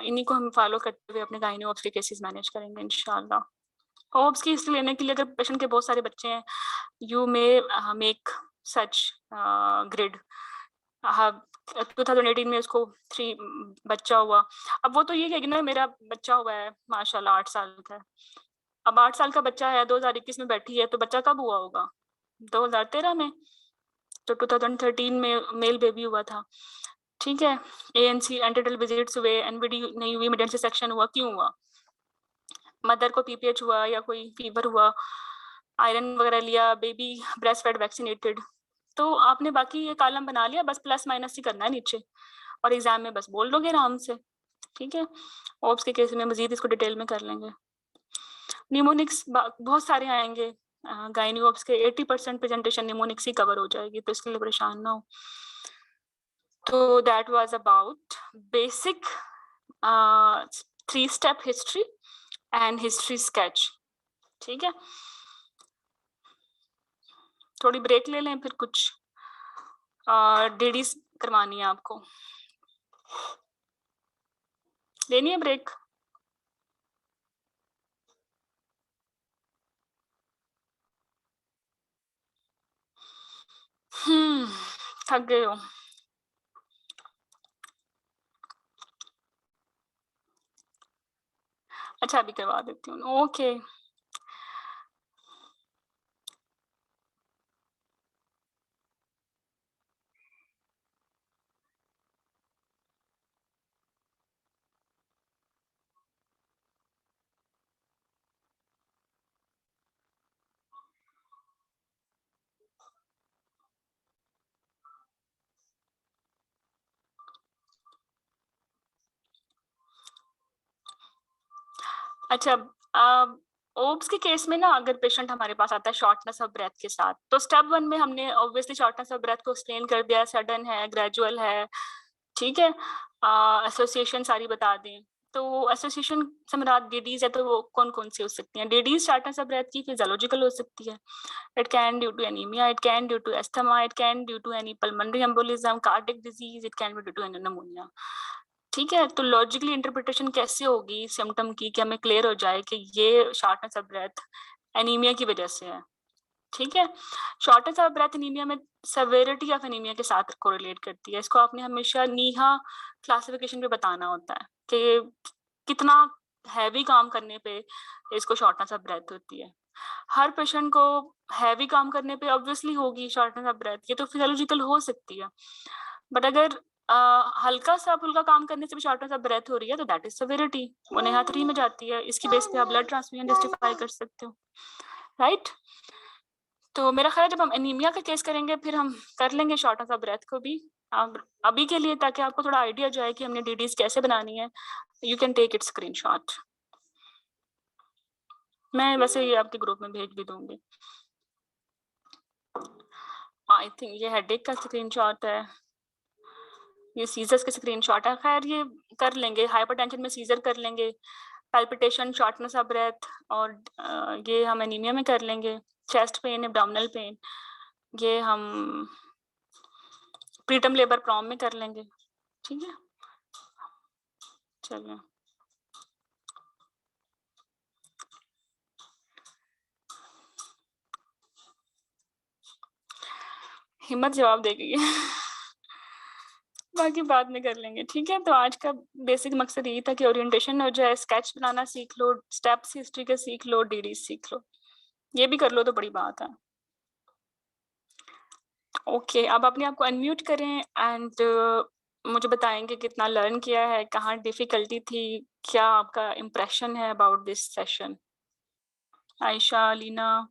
इन्हीं को हम फॉलो करते हुए अपने गायनी ऑब्स के केसेस मैनेज करेंगे इंशाल्लाह। ऑब्स की हिस्ट्री लेने के लिए अगर पेशेंट के बहुत सारे बच्चे हैं, you may make such grid. 2018 में उसको 3 बच्चा हुआ, अब वो तो ये कहेगी ना मेरा बच्चा हुआ है माशाल्लाह 8 साल का है। अब 8 साल का बच्चा है, 2021 में बैठी है, तो बच्चा कब हुआ होगा? 2013 में, तो 2013 में मेल बेबी हुआ था, ठीक है। ANC एंटीडल विजिट्स हुए, NVD नहीं हुई, मिड सेक्शन हुआ, क्यों हुआ? मदर को PPH हुआ या कोई फीवर हुआ, आयरन वगैरह लिया, बेबी ब्रेस्ट फेड वैक्सीनेटेड, तो आपने बाकी ये कॉलम बना लिया, बस प्लस माइनस ही करना है नीचे, और एग्जाम में बस बोल दोगे आराम से, ठीक है। ओप्स के केस में मजीद इसको डिटेल में कर लेंगे। निमोनिक्स बहुत सारे आएंगे, गायनी ओप्स के 80% प्रेजेंटेशन निमोनिक्स ही कवर हो जाएगी, तो इसके लिए परेशान ना हो। तो that was about basic 3-step history and history sketch, ठीक है। थोड़ी ब्रेक ले लें, फिर कुछ डीडीज करवानी है आपको, लेनी है ब्रेक? थक गए हो? अच्छा अभी करवा देती हूँ, ओके। अच्छा, ओब्स के केस में ना, अगर पेशेंट हमारे पास आता है शॉर्टनेस ऑफ ब्रेथ के साथ, तो स्टेप 1 में हमने ऑब्वियसली शॉर्टनेस ऑफ ब्रेथ को एक्सप्लेन कर दिया, सडन है, ग्रेजुअल है, ठीक है, एसोसिएशन सारी बता दी। तो एसोसिएशन से मुराद डीडीज है, तो वो कौन कौन सी हो सकती हैं? डीडीज शॉर्टनेस ऑफ ब्रेथ की फिजियोलॉजिकल हो सकती है, it can due to anaemia, it can due to asthma, it can due to any pulmonary embolism, cardiac disease, it can be due to any pneumonia, ठीक है। तो logically interpretation कैसे होगी symptom की कि हमें क्लियर हो जाए कि ये शॉर्टनेस ऑफ ब्रेथ एनीमिया की वजह से है, ठीक है। शॉर्टनेस ऑफ ब्रेथ एनीमिया में सेवेरिटी ऑफ एनीमिया के साथ कोरिलेट करती है। इसको आपने हमेशा नीहा क्लासिफिकेशन पे बताना होता है कि कितना हैवी काम करने पे इसको शॉर्टनेस ऑफ ब्रेथ होती है। हर पेशेंट को हैवी काम करने पे ऑब्वियसली होगी शॉर्टनेस ऑफ ब्रेथ, ये तो फिजियोलॉजिकल हो सकती है, बट अगर हल्का सा फुल्का काम करने से भी शॉर्टनेस ऑफ ब्रेथ हो रही है तो दैट इज सेवेरिटी, वो नेहा 3 में जाती है। इसकी बेस पे आप ब्लड ट्रांसफ्यूजन जस्टिफाई कर सकते हो, राइट। तो मेरा ख्याल है जब हम एनीमिया का केस करेंगे फिर हम कर लेंगे शॉर्टनेस ऑफ ब्रेथ को भी। अभी के लिए ताकि आपको थोड़ा आइडिया जाए कि हमने डीडीज कैसे बनानी है, you can take it screenshot, मैं वैसे ये आपके ग्रुप में भेज भी दूंगी। आई थिंक ये हेडेक का स्क्रीनशॉट है, ये सीजर्स के स्क्रीनशॉट है, खैर ये कर लेंगे। हाइपरटेंशन में सीजर कर लेंगे, पैल्पिटेशन, शॉर्टनेस ऑफ ब्रेथ, और ये हम एनीमिया में कर लेंगे। चेस्ट पेन, एब्डोमिनल पेन, ये हम प्रीटर्म लेबर प्रॉम में कर लेंगे, ठीक है। चलिए, हिम्मत जवाब दे गई है बाकी बाद में कर लेंगे, ठीक है। तो आज का बेसिक मकसद यही था कि ओरिएंटेशन हो जाए, स्केच बनाना सीख लो, स्टेप्स हिस्ट्री के सीख लो, डीडी सीख लो, ये भी कर लो तो बड़ी बात है। ओके, अब अपने आप को अनम्यूट करें एंड मुझे बताएंगे कितना लर्न किया है, कहाँ डिफिकल्टी थी, क्या आपका इम्प्रेशन है about this session. Ayesha, Leena,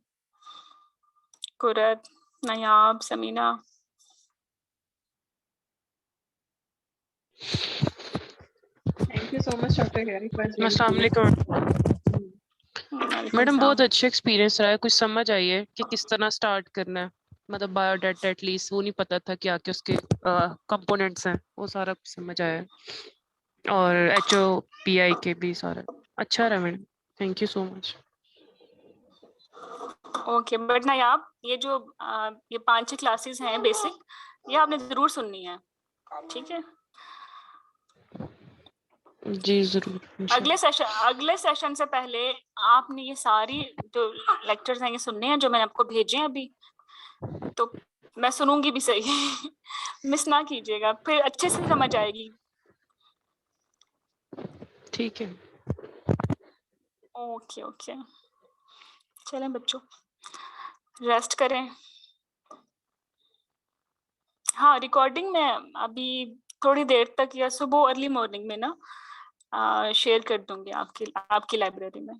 Qurat, Nayab, Samina. Thank you so much, Dr. Here. It was very अस्सलाम clear. वालेकुम मैडम, बहुत अच्छा एक्सपीरियंस रहा है, कुछ समझ आई है कि किस तरह स्टार्ट करना है, मतलब बायोडाटा एटलीस्ट वो नहीं पता था क्या क्या उसके कंपोनेंट्स हैं, वो सारा कुछ समझ आया है, और HOPI के भी सारा अच्छा रहा madam, thank you so much. Okay, but Nayab, ये जो ये 5-6 क्लासेस हैं बेसिक, ये आपने जरूर सुननी है, ठीक है। जी जरूर। अगले सेशन से पहले आपने ये सारी जो लेक्चर्स हैं ये सुनने हैं जो मैंने आपको भेजे हैं अभी, तो मैं सुनूंगी भी सही मिस ना कीजिएगा, फिर अच्छे से समझ आएगी, ठीक है। ओके ओके, चलें बच्चों, रेस्ट करें। हाँ, रिकॉर्डिंग में अभी थोड़ी देर तक या सुबह अर्ली मॉर्निंग में ना शेयर कर दूंगी आपकी लाइब्रेरी में।